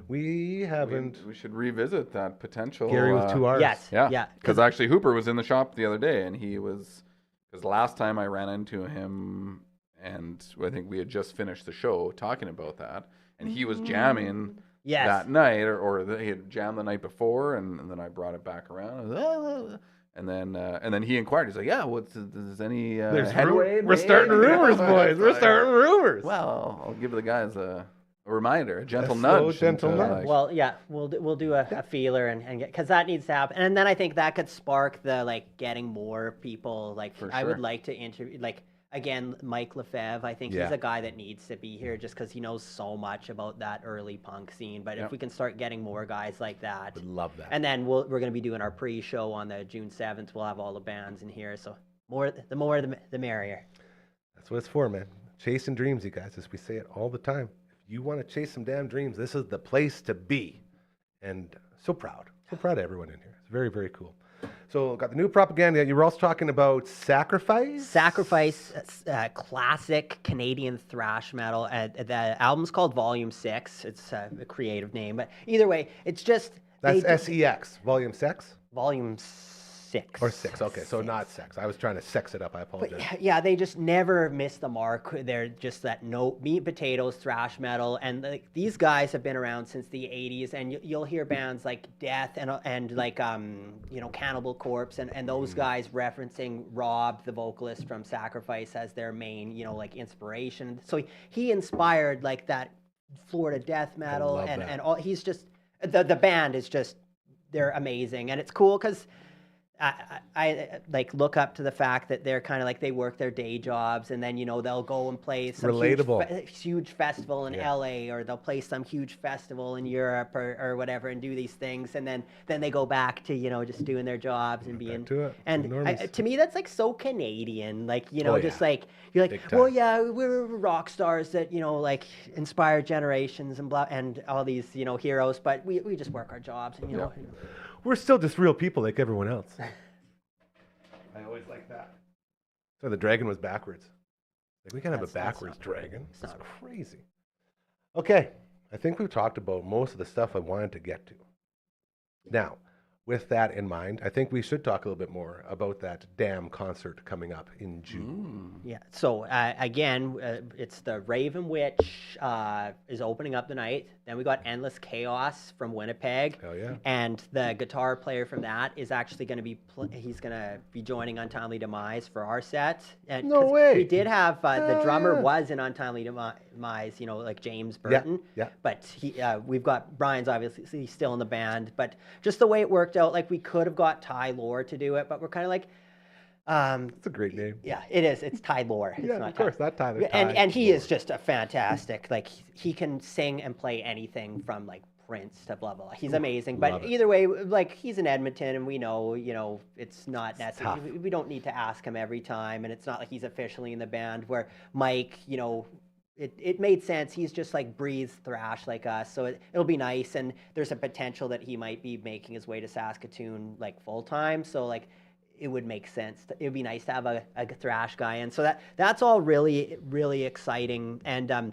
We We haven't. we should revisit that potential. Gary with 2 R's. Yes. Yeah, Yeah. because actually Hooper was in the shop the other day, and he was, because last time I ran into him, and I think we had just finished the show talking about that, and he was jamming Yes. that night, or he had jammed the night before, and then I brought it back around, and then he inquired. He's like, "Yeah, is any headway? We're starting made?" rumors, boys. It's We're like, starting rumors. Well, I'll give the guys a reminder, a gentle slow, nudge. gentle into, nudge. like, Well, yeah, we'll do a feeler and get, because that needs to happen, and then I think that could spark the getting more people. For I would sure. like to interview again Mike Lefebvre. I think Yeah. he's a guy that needs to be here just because he knows so much about that early punk scene. But Yep. if we can start getting more guys like that, Would love that. and then we're going to be doing our pre-show on the June 7th. We'll have all the bands in here, so the more the merrier. That's what it's for, man. Chasing dreams, you guys, as we say it all the time. If you want to chase some damn dreams, this is the place to be. And so proud of everyone in here. It's very, very cool. So got the new Propaganda. You were also talking about Sacrifice. Sacrifice, classic Canadian thrash metal. The album's called Volume 6. It's a creative name, but either way, it's just That's they- SEX, Volume 6 Volume 6 or 6. Okay, so not sex. I was trying to sex it up. I apologize. But yeah, they just never miss the mark. They're just that no meat and potatoes thrash metal, and these guys have been around since the '80s. And you'll hear bands like Death and Cannibal Corpse, and those guys referencing Rob, the vocalist from Sacrifice, as their main inspiration. So he inspired that Florida death metal, love and that. and all. He's just the band is just they're amazing, and it's cool because. I look up to the fact that they're kind of they work their day jobs, and then they'll go and play some Relatable. huge festival in Yeah. LA, or they'll play some huge festival in Europe or whatever, and do these things, and then they go back to just doing their jobs and being to it. and Enormous. to me that's so Canadian, Oh, just yeah. you're like, Big time. well, yeah, we're rock stars that inspire generations and blah and all these heroes, but we just work our jobs and We're still just real people like everyone else. always like that. So the dragon was backwards. Like, we can't have a That's backwards not right. dragon. It's That's not crazy. Okay, I think we've talked about most of the stuff I wanted to get to. Now, with that in mind, I think we should talk a little bit more about that damn concert coming up in June. Yeah. So again, it's the Raven Witch is opening up the night. Then we got Endless Chaos from Winnipeg. Hell yeah. And the guitar player from that is actually going to be he's going to be joining Untimely Demise for our set. And No 'cause way. We did have the drummer yeah. was in Untimely Demise, like James Burton. yeah. But we've got Brian's obviously still in the band. But just the way it worked out, like we could have got Ty Lore to do it, but we're kind of like. That's a great name. Yeah, it is. It's Ty Lore. It's Yeah, not of course, Ty. not Tyler. And he Lore. is just a fantastic. Like he can sing and play anything from like Prince to blah blah blah. He's amazing. love But it. either way, like he's in Edmonton, and we know, it's not tough. necessary. We don't need to ask him every time, and it's not like he's officially in the band. Where Mike, it made sense. He's just like breathes thrash like us, so it'll be nice. And there's a potential that he might be making his way to Saskatoon like full time. So like. It would make sense. It would be nice to have a thrash guy in. So that's all really, really exciting. And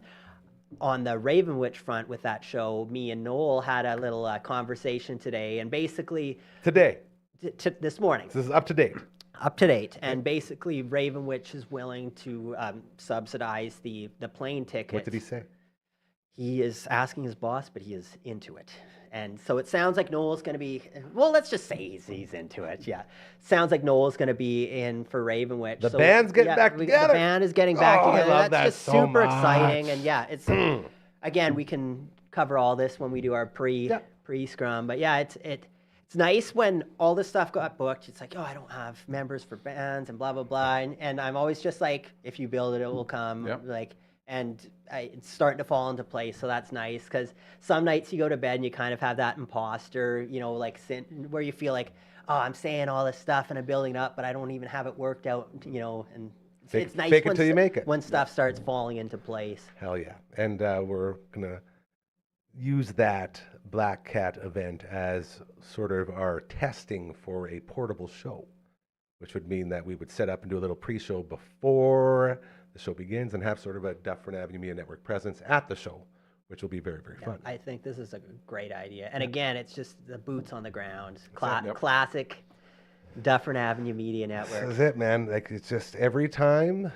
on the Raven Witch front with that show, me and Noel had a little conversation today. And basically, Today. this morning, This is up to date. up to date. And basically, Raven Witch is willing to subsidize the plane tickets. What did he say? He is asking his boss, but he is into it. And so it sounds like Noel's going to be, well, let's just say he's into it. Yeah. Sounds like Noel's going to be in for Raven Witch. The band's getting back together. The band is getting back Oh, I together. love That's that just so super much. exciting. And yeah, it's, again, we can cover all this when we do our pre-scrum. But yeah, it's nice when all this stuff got booked. It's like, oh, I don't have members for bands and blah, blah, blah. And I'm always just like, if you build it, it will come. Yep. And it's starting to fall into place, so that's nice. Because some nights you go to bed and you kind of have that imposter, where you feel like, oh, I'm saying all this stuff and I'm building it up, but I don't even have it worked out, And it's nice fake it when till you make it. when stuff starts falling into place. Hell yeah. And we're going to use that Black Cat event as sort of our testing for a portable show, which would mean that we would set up and do a little pre-show before the show begins and have sort of a Dufferin Ave Media Network presence at the show, which will be very, very fun. I think this is a great idea. And again, it's just the boots on the ground. Yep. Classic Dufferin Avenue Media Network. This is it, man. Like, it's just every time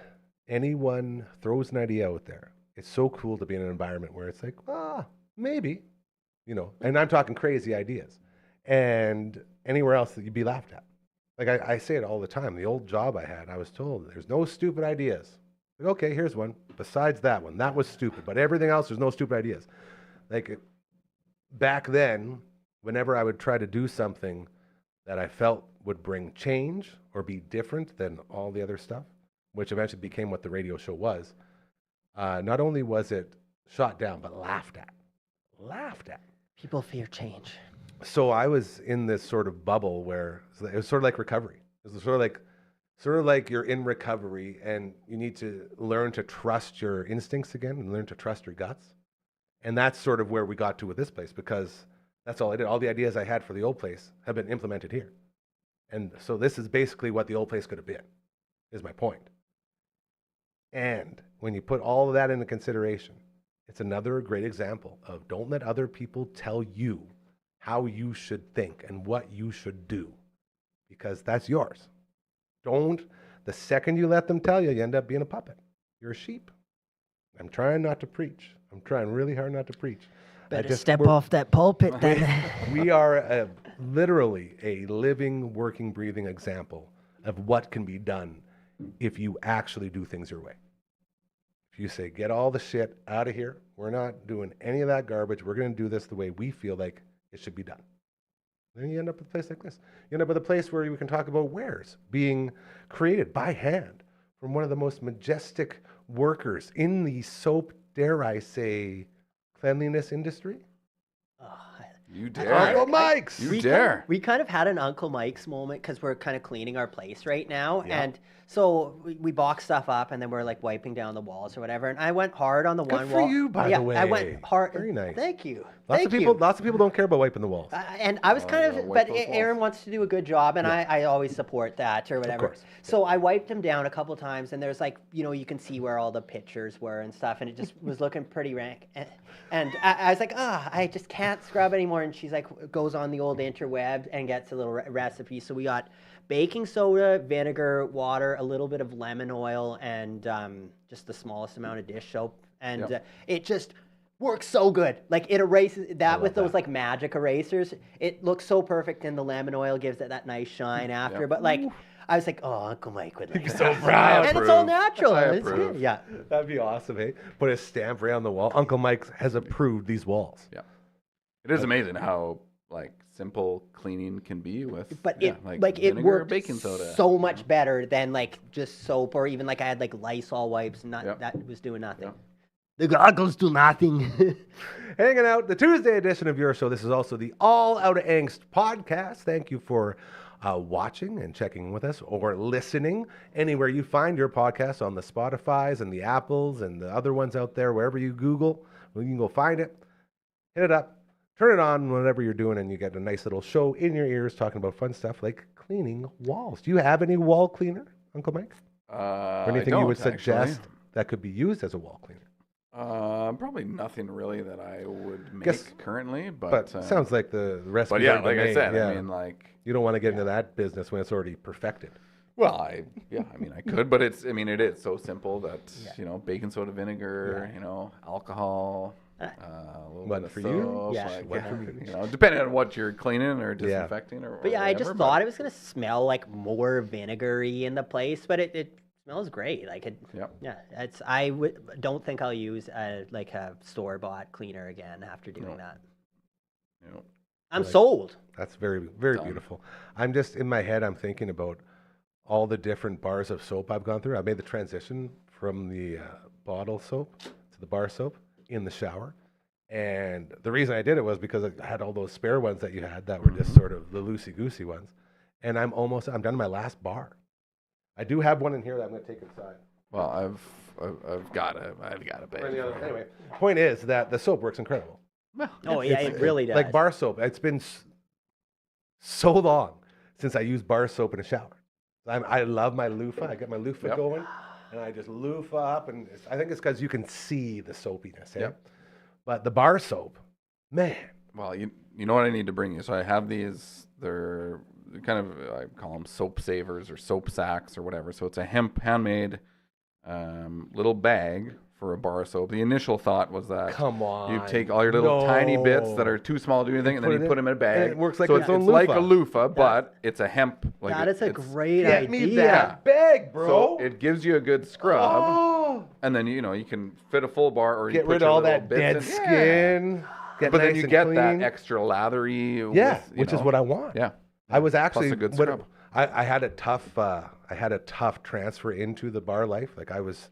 anyone throws an idea out there, it's so cool to be in an environment where it's like, maybe, and I'm talking crazy ideas. And anywhere else that you'd be laughed at. Like, I say it all the time. The old job I had, I was told there's no stupid ideas. Like, okay, here's one. Besides that one, that was stupid. But everything else, there's no stupid ideas. Like, back then, whenever I would try to do something that I felt would bring change or be different than all the other stuff, which eventually became what the radio show was, not only was it shot down, but laughed at. Laughed at. People fear change. So I was in this sort of bubble where it was sort of like recovery. It was sort of like you're in recovery and you need to learn to trust your instincts again and learn to trust your guts. And that's sort of where we got to with this place, because that's all I did. All the ideas I had for the old place have been implemented here. And so this is basically what the old place could have been, is my point. And when you put all of that into consideration, it's another great example of don't let other people tell you how you should think and what you should do, because that's yours. The second you let them tell you, you end up being a puppet. You're a sheep. I'm trying not to preach. I'm trying really hard not to preach. Better step off that pulpit then. We are literally a living, working, breathing example of what can be done if you actually do things your way. If you say, get all the shit out of here, we're not doing any of that garbage, we're going to do this the way we feel like it should be done. Then you end up with a place like this. You end up with a place where you can talk about wares being created by hand from one of the most majestic workers in the soap, dare I say, cleanliness industry. You dare. Uncle Mike's. You dare. We kind of had an Uncle Mike's moment because we're kind of cleaning our place right now. Yeah. And So we boxed stuff up, and then we're like wiping down the walls or whatever. And I went hard on the Good one for wall. you, by yeah, the way. I went hard. Very nice. Thank you. Lots Thank of you. people don't care about wiping the walls. And I was kind yeah, of, wipe but those walls. Aaron wants to do a good job, and I always support that or whatever. course. So I wiped him down a couple times, and there's like, you can see where all the pictures were and stuff, and it just was looking pretty rank. And I was like, I just can't scrub anymore. And she's like, goes on the old interweb and gets a little recipe. So we got baking soda, vinegar, water, a little bit of lemon oil, and just the smallest amount of dish soap. And it just works so good. Like it erases that with those like magic erasers. It looks so perfect, and the lemon oil gives it that nice shine after. But like, I was like, oh, Uncle Mike would like that. So proud. And it's all natural. I It's good. approve. Yeah. That'd be awesome, hey? Put a stamp right on the wall. Uncle Mike has approved these walls. Yeah. It is amazing how like simple cleaning can be with But yeah, it vinegar or worked baking soda. so much better than like just soap, or even like I had like Lysol wipes, and Yep. that was doing nothing. Yep. The goggles do nothing. Hanging out, the Tuesday edition of your show. This is also the All Out of Angst podcast. Thank you for watching and checking with us, or listening anywhere you find your podcasts, on the Spotifys and the Apples and the other ones out there. Wherever you Google, you can go find it, hit it up, turn it on whenever you're doing, and you get a nice little show in your ears talking about fun stuff like cleaning walls. Do you have any wall cleaner, Uncle Mike? Or anything you would suggest that could be used as a wall cleaner? Probably nothing really that I would make Guess- currently, But sounds like the recipe. but yeah, like I said, I mean, like, you don't want to get into that business when it's already perfected. well, I mean, I could, but it is so simple that baking soda, vinegar, alcohol, a little One bit of for soap, you? Yeah. like, One for me. depending on what you're cleaning or disinfecting or. But yeah, I just whatever, thought it was gonna smell like more vinegary in the place, but it smells great. Like it. Yep. Yeah, don't think I'll use a store bought cleaner again after doing that. I'm sold. That's very, very Done. beautiful. I'm just in my head, I'm thinking about all the different bars of soap I've gone through. I made the transition from the bottle soap to the bar soap in the shower. And the reason I did it was because I had all those spare ones that you had that were just sort of the loosey-goosey ones. And I'm done to my last bar. I do have one in here that I'm going to take inside. Well, I've got a bag. Anyway, point is that the soap works incredible. Oh yeah, it really does. Like bar soap. It's been so long since I used bar soap in a shower. I love my loofah. I get my loofah going, and I just loofah up, and I think it's because you can see the soapiness. Eh? Yep. But the bar soap, man. Well, you know what I need to bring you. So I have these. They're kind of, I call them soap savers or soap sacks or whatever. So it's a handmade little bag for a bar soap. The initial thought was that Come on. you take all your little tiny bits that are too small to do anything, and then you put them in a bag. and it works like so its own it's like a loofah. loofah, but it's a hemp. Like that is a it's- great Get idea. me that bag, bro. So it gives you a good scrub, Oh. and then you can fit a full bar, or you Get put rid your of all little that bits dead in. skin. Get But then nice you and get clean. that extra lathery. Yeah, with, which is what I want. Yeah. I was Plus actually a good when- scrub. I had a tough transfer into the bar life. Like I was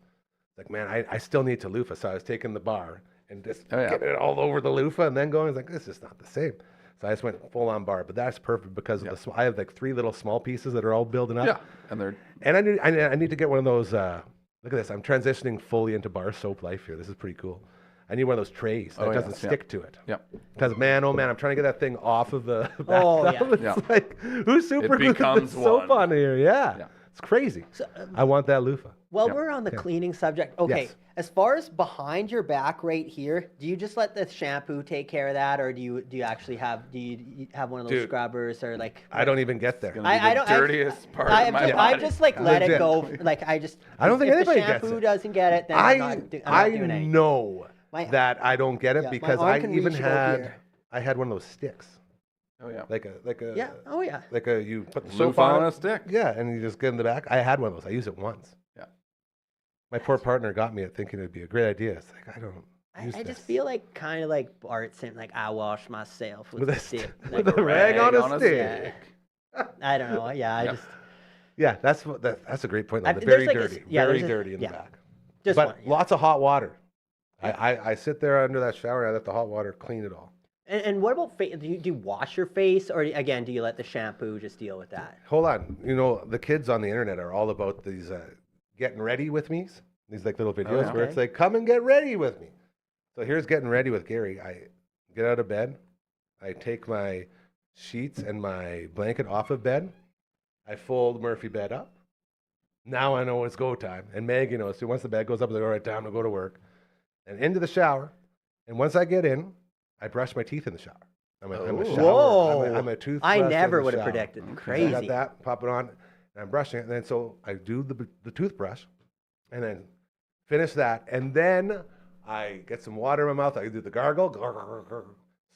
like, man, I still need to loofah. So I was taking the bar and just getting it all over the loofah, and then going, I was like, this is not the same. So I just went full on bar. But that's perfect because of I have like 3 little small pieces that are all building up. Yeah, and they're And I need to get one of those. Look at this. I'm transitioning fully into bar soap life here. This is pretty cool. I need one of those trays that doesn't stick to it. Yep. Because man, oh man, I'm trying to get that thing off of the Oh, bathtub. yeah. It's like, who's super glued becomes the soap one. on here? Yeah. Yeah. It's crazy. I want that loofah. While we're on the cleaning subject, okay, Yes. as far as behind your back right here, do you just let the shampoo take care of that, or do you actually have one of those Dude, scrubbers, or like? I don't even get there. gonna be the dirtiest part of my I body. just like let it Legit. go. Like I don't think if anybody the gets shampoo it. doesn't get it, then I I'm not doing anything. know My- that I don't get it Yeah, my because arm I can even reach about had here. I had one of those sticks. Oh yeah. Like a Yeah. Oh yeah. like a you put the soap Loofah on on it. a stick. Yeah, and you just get in the back. I had one of those. I used it once. Yeah. My poor partner got me it thinking it'd be a great idea. It's like I don't use I just this. feel like kind of like Bart saying like I wash myself with, with a a stick. stick, Like, with a rag on a stick. I don't know. Yeah, I Yeah. just Yeah, that's a great point. Though. I've- Very there's like a- dirty, yeah, very there's a- dirty in yeah. the back. just But one, yeah. lots of hot water. I sit there under that shower and I let the hot water clean it all. And what about face? Do you wash your face, or again, do you let the shampoo just deal with that? Hold on. You know, the kids on the internet are all about these getting ready with me's. These like little videos yeah. where it's like, come and get ready with me. So here's getting ready with Gary. I get out of bed. I take my sheets and my blanket off of bed. I fold Murphy bed up. Now I know it's go time. And Maggie knows too. Once the bed goes up, it's like, all right, time to go to work. And into the shower. And once I get in, I brush my teeth in the shower. I'm a shower. Whoa. I'm a toothbrush. I in never the would have shower. predicted. I Crazy. got that, pop it on, and I'm brushing it. And then so I do the toothbrush and then finish that. And then I get some water in my mouth. I do the gargle,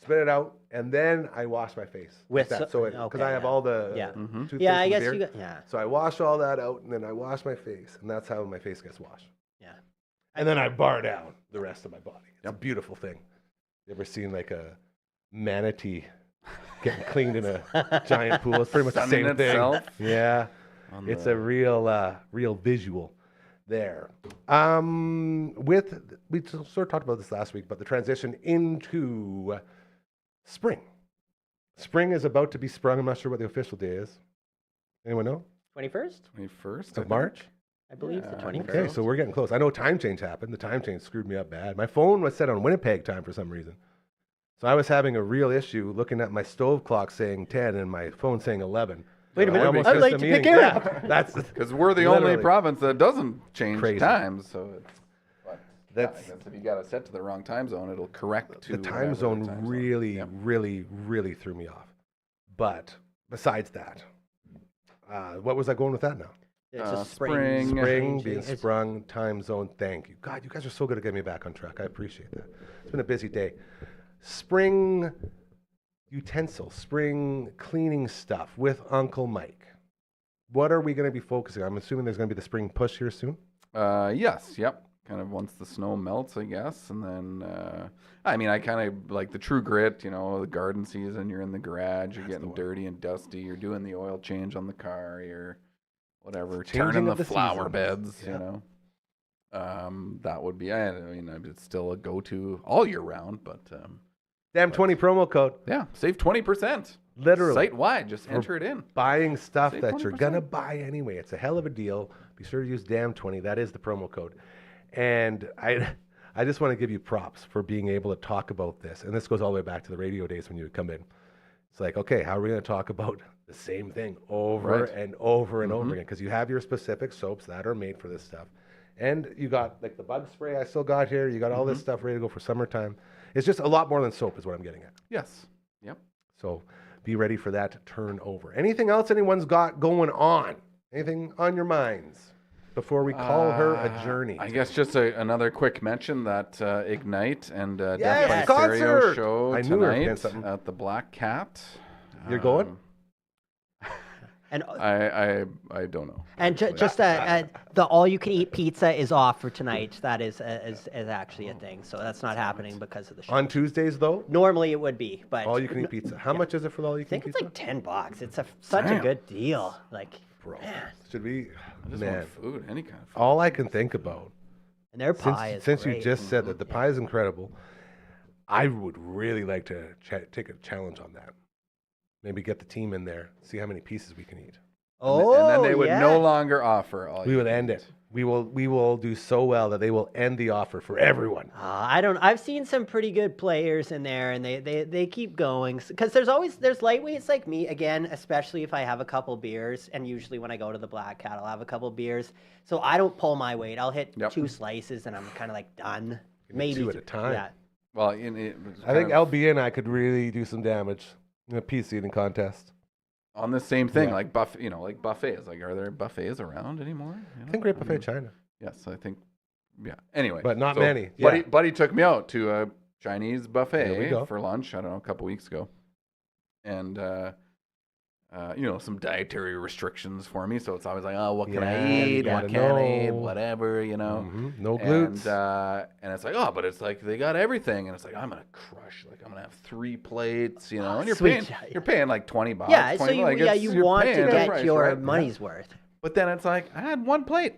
spit it out, and then I wash my face. With that. so- Because okay, I have yeah. all the Yeah. toothpaste Yeah, I and guess beer. you got, yeah. So I wash all that out, and then I wash my face, and that's how my face gets washed. Yeah. And then I bar down the rest of my body. It's a beautiful thing. You ever seen like a manatee getting cleaned in a giant pool? It's pretty much the Sunning same thing. itself Yeah, on it's the- a real visual there. We sort of talked about this last week, but the transition into spring. Spring is about to be sprung. I'm not sure what the official day is. Anyone know? 21st, 21st Of March? I believe the Yeah, 21st. Okay, so we're getting close. I know time change happened. The time change screwed me up bad. My phone was set on Winnipeg time for some reason. So I was having a real issue looking at my stove clock saying 10 and my phone saying 11. Wait a I minute, almost I'd missed like a to meeting. pick Aaron Yeah, up. That's Because we're the only Literally. province that doesn't change Crazy. times, so it's. But That's- I guess if you got it set to the wrong time zone, it'll correct to the time whatever zone time really, Yep. really threw me off. But besides that, what was I going with that now? It's a spring. Spring changing. being It's- sprung, time zone. Thank you. God, you guys are so good at getting me back on track. I appreciate that. It's been a busy day. Spring utensils, spring cleaning stuff with Uncle Mike. What are we going to be focusing on? I'm assuming there's going to be the spring push here soon. Yes, yep. Kind of once the snow melts, I guess, and then I mean, I kind of like the true grit. You know, the garden season. You're in the garage. You're getting dirty and dusty. You're doing the oil change on the car. You're whatever, Changing turning of the the flower seasons. beds. Yeah. You know, that would be. I mean, it's still a go-to all year round, but Damn 20 promo code. yeah, save 20%. Literally. Site wide, just enter it in. Buying stuff Save that you're 20%. going to buy anyway. It's a hell of a deal. Be sure to use DAM20. That is the promo code. And I just want to give you props for being able to talk about this. And this goes all the way back to the radio days when you would come in. It's like, okay, how are we going to talk about the same thing over Right. and over and over again? Because you have your specific soaps that are made for this stuff. And you got like the bug spray I still got here. You got all this stuff ready to go for summertime. It's just a lot more than soap is what I'm getting at. Yes. Yep. So be ready for that turnover. Anything else anyone's got going on? Anything on your minds before we call her a journey? I guess just another quick mention that Ignite and Death Yes, by concert! Stereo show I knew we were getting tonight something. at the Black Cat. You're going? And I don't know. and just the all-you-can-eat pizza is off for tonight. That is actually a thing. So that's not happening because of the show. On Tuesdays, though, Normally it would be, but all you can eat pizza. How much is it for the all you I can think eat it's pizza? like $10. It's such a Damn. good deal. Like, Bro, should we? I just Man, want food, any kind of food. all I can think about and their pie is since great. you just said that the pie is incredible, I would really like to take a challenge on that. Maybe get the team in there, see how many pieces we can eat. Oh, and then they would yeah. no longer offer all. We you would can end eat. it. We will do so well that they will end the offer for everyone. I've seen some pretty good players in there, and they keep going because there's lightweights like me again, especially if I have a couple beers, and usually when I go to the Black Cat, I'll have a couple beers, so I don't pull my weight. I'll hit Yep. 2 slices, and I'm kind of like done. Give me Maybe 2 at a time. Yeah. Well, I think LB and I could really do some damage in a piece eating contest. on the same thing, Yeah. like like buffets. Like, are there buffets around anymore? You I know? think Great Buffet mean, China. Yes, I think. Yeah. Anyway, But not so many, yeah. Buddy took me out to a Chinese There we buffet go. for lunch. I don't know, a couple weeks ago, and some dietary restrictions for me. So it's always like, oh, what can I Yeah, you eat? What gotta can't I eat? know. Whatever, Mhm. No And glutes. and it's like, oh, but it's like they got everything, and it's like I'm gonna crush. Like I'm gonna have 3 plates, and you're Sweet. paying like $20. Yeah, so 20, you like, it's- you you're want to paying the get price, your right? money's worth. But then it's like I had 1 plate,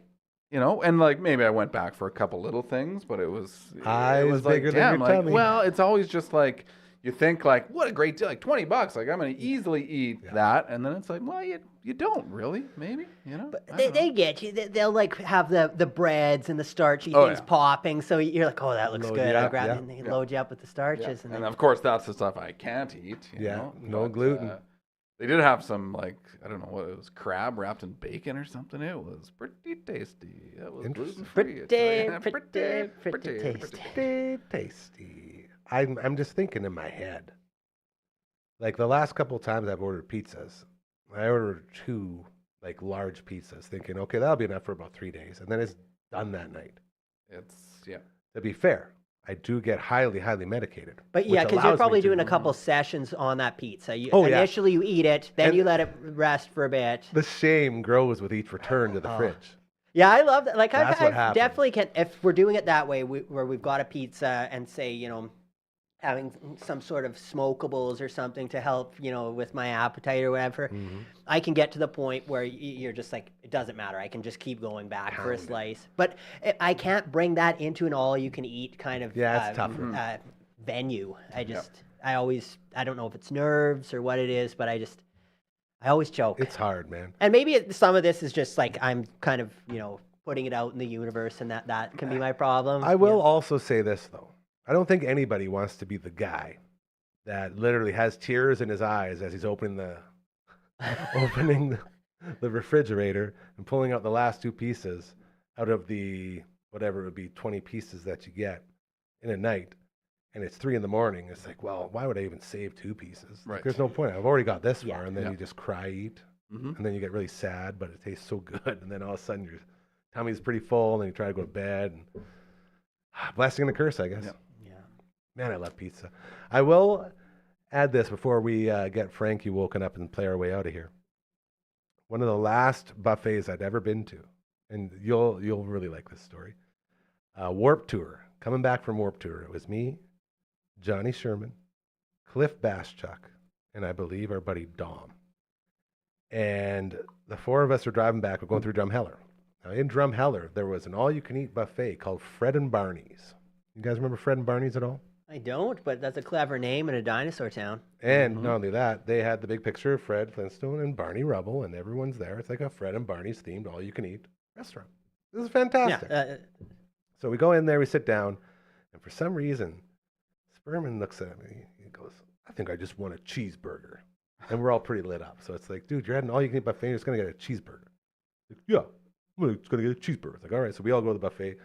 and like maybe I went back for a couple little things, but it was Eyes it was like, bigger than damn, your like, tummy. well, it's always just like you think like, what a great deal, like $20, like I'm going to easily eat that. And then it's like, well, you don't really, maybe, you know? But I they, don't know. they get you. They'll like have the breads and the starchy Oh, things yeah. popping. So you're like, oh, that looks Load good. you I'll up, grab yeah. it and they load you up with the starches. And then, of course, that's the stuff I can't eat. You Yeah, know? no But, gluten. They did have some, like, I don't know what it was, crab wrapped in bacon or something. It was pretty tasty. It was Interesting. gluten free. pretty tasty. Pretty tasty. I'm just thinking in my head. Like the last couple of times I've ordered pizzas, I ordered 2 like large pizzas, thinking, okay, that'll be enough for about 3 days, and then it's done that night. It's, yeah. To be fair, I do get highly, highly medicated. But yeah, which because you're allows me probably to- doing a couple sessions on that pizza. Oh, yeah. Initially, you eat it, then And- you let it rest for a bit. The shame grows with each return to the fridge. Yeah, I love that. Like, That's what I happens. definitely can. If we're doing it that way, where we've got a pizza and say, having some sort of smokables or something to help, with my appetite or whatever, Mm-hmm. I can get to the point where you're just like, it doesn't matter. I can just keep going back for a Pound it. slice. But I can't bring that into an all-you-can-eat kind of Yeah, it's tougher. venue. I don't know if it's nerves or what it is, but I always choke. It's hard, man. And maybe some of this is just like I'm kind of, putting it out in the universe, and that can be my problem. I will also say this, though. I don't think anybody wants to be the guy that literally has tears in his eyes as he's opening the refrigerator and pulling out the last 2 pieces out of the whatever it would be 20 pieces that you get in a night, and it's 3 a.m. It's like, well, why would I even save 2 pieces? Like, Right. there's no point. I've already got this far, Yeah. and then Yeah. you just cry eat, Mhm. and then you get really sad, but it tastes so good, and then all of a sudden your tummy's pretty full, and then you try to go to bed. And, blessing and a curse, I guess. Yeah. Yeah. Man, I love pizza. I will add this before we get Frankie woken up and play our way out of here. One of the last buffets I'd ever been to, and you'll really like this story. Warp Tour. Coming back from Warp Tour, it was me, Johnny Sherman, Cliff Baschuk, and I believe our buddy Dom. And the 4 of us are driving back. We're going through Drumheller. Now, in Drumheller, there was an all-you-can-eat buffet called Fred and Barney's. You guys remember Fred and Barney's at all? I don't, but that's a clever name in a dinosaur town. And not only that, they had the big picture of Fred Flintstone and Barney Rubble, and everyone's there. It's like a Fred and Barney's themed all-you-can-eat restaurant. This is fantastic. Yeah. So we go in there, we sit down, and for some reason, Sperman looks at me. He goes, I think I just want a cheeseburger. And we're all pretty lit up. So it's like, dude, you're at an all-you-can-eat buffet, you're just going to get a cheeseburger. Like, yeah, I'm just going to get a cheeseburger. It's like, all right. So we all go to the buffet.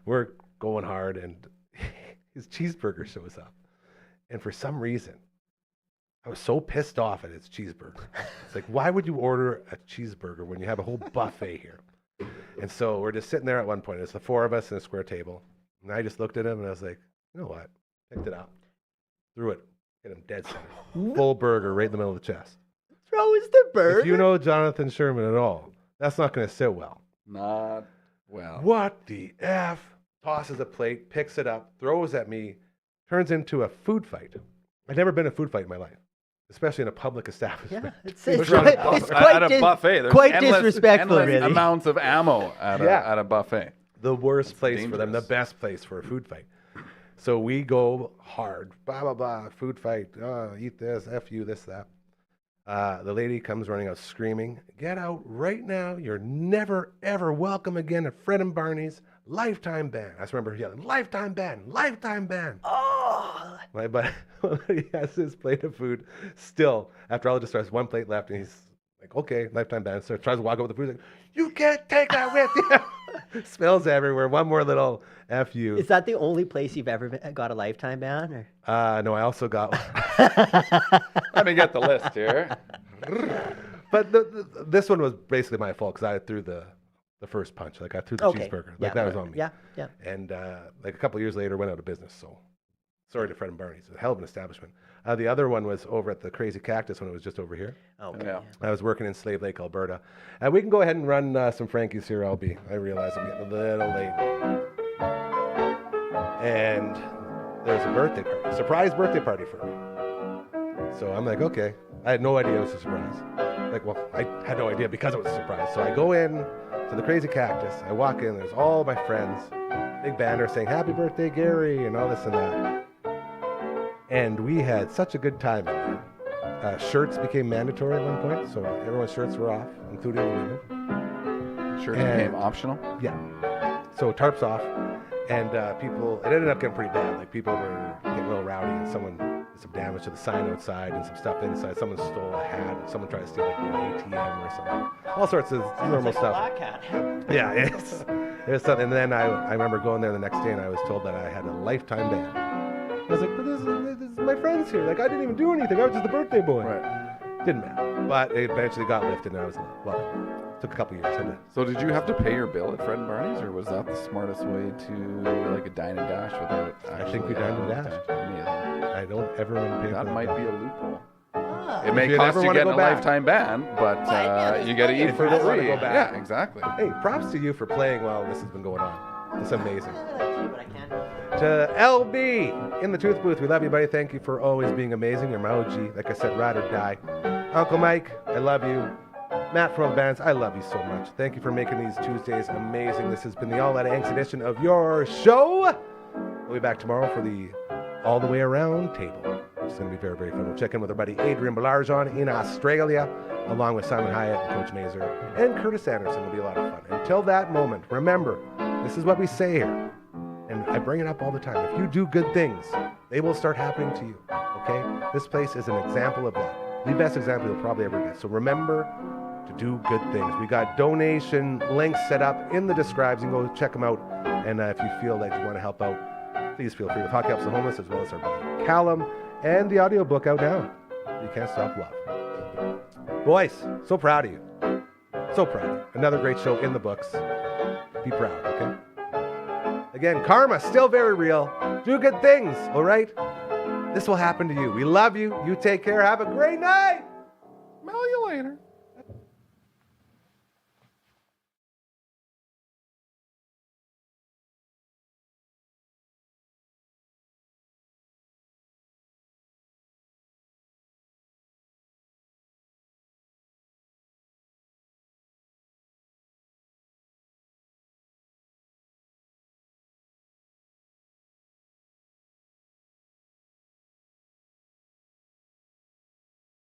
We're going hard, and his cheeseburger shows up. And for some reason, I was so pissed off at his cheeseburger. It's like, why would you order a cheeseburger when you have a whole buffet here? And so we're just sitting there at one point. It's the 4 of us in a square table. And I just looked at him and I was like, you know what? Picked it up, threw it, hit him dead center. Full burger right in the middle of the chest. Throws the bird. If you know Jonathan Sherman at all, that's not going to sit well. Not well. What the F? Tosses a plate, picks it up, throws at me, turns into a food fight. I've never been in a food fight in my life, especially in a public establishment. Yeah, it's Especially quite, it's At quite, a buffet, there's quite endless disrespectful, really. amounts of ammo at a buffet. The worst place for them, the dangerous. best place for a food fight. So we go hard, blah, blah, blah, food fight, eat this, F you, this, that. The lady comes running out screaming, get out right now. You're never, ever welcome again at Fred and Barney's. Lifetime ban. I just remember yelling, lifetime ban, lifetime ban. Oh, My buddy, he has his plate of food still. After all the distress, 1 plate left, and he's like, okay, lifetime ban. So tries to walk over the food. He's like, you can't take that with you. Spills everywhere. One more little F you. is that the only place you've ever got a lifetime ban? Or? No, I also got one. Let me get the list here. But this one was basically my fault because I threw the first punch. Like I threw the Okay. cheeseburger. Yeah. Like that was on me. Yeah, yeah. And like a couple of years later, went out of business. So sorry to Fred and Barney's. A hell of an establishment. The other one was over at the Crazy Cactus when it was just over here. Okay. Yeah. I was working in Slave Lake, Alberta. We can go ahead and run some Frankie's here, LB. I realize I'm getting a little late. And there's a birthday party, surprise birthday party for me. So I'm like, okay. I had no idea it was a surprise. Like, well, I had no idea because it was a surprise. So I go in to the Crazy Cactus. I walk in, there's all my friends. Big banner saying, happy birthday, Gary, and all this and that. And we had such a good time in there. Shirts became mandatory at one point, so everyone's shirts were off, including the women. Shirts And- became optional. Yeah. So tarps off, and people, it ended up getting pretty bad. Like people were getting real rowdy, and someone did some damage to the sign outside and some stuff inside. Someone stole a hat, and someone tried to steal like an ATM or something. All sorts of normal stuff. Black hat. Yeah, it's something. And then I remember going there the next day, and I was told that I had a lifetime ban. I was like, but this is my friends here. Like, I didn't even do anything. I was just the birthday boy. Right. Didn't matter. But it eventually got lifted, and I was, well, it took a couple years. So did you have to pay your bill at Fred and Barney's, or was that the smartest way to like a dine and dash without actually? I think we dined and dashed. Amazing. I don't ever remember paying for That might be a loophole. Ah. It may If you cost never you wanna getting go a back. lifetime ban, but you get to eat If for you don't wanna free. go back. Yeah, exactly. Hey, props to you for playing while this has been going on. It's amazing. I see what I can. To LB in the Tooth Booth, we love you, buddy. Thank you for always being amazing. You're my OG. Like I said, ride or die. Uncle Mike, I love you. Matt from Bands, I love you so much. Thank you for making these Tuesdays amazing. This has been the All That Angst edition of your show. We'll be back tomorrow for the All the Way Around table. It's going to be very, very fun. We'll check in with our buddy Adrian Balarjon in Australia, along with Simon Hyatt and Coach Mazer and Curtis Anderson. It'll be a lot of fun. Until that moment, remember, this is what we say here, and I bring it up all the time. If you do good things, they will start happening to you, okay? This place is an example of that. The best example you'll probably ever get. So remember to do good things. We got donation links set up in the describes. You can go check them out. And if you feel like you want to help out, please feel free with Hockey Helps the Homeless, as well as our buddy Callum, and the audiobook out now. You Can't Stop Love. Boys, so proud of you. So proud of you. Another great show in the books. Be proud, okay? Again, karma, still very real. Do good things, all right? This will happen to you. We love you. You take care. Have a great night. Smell you later.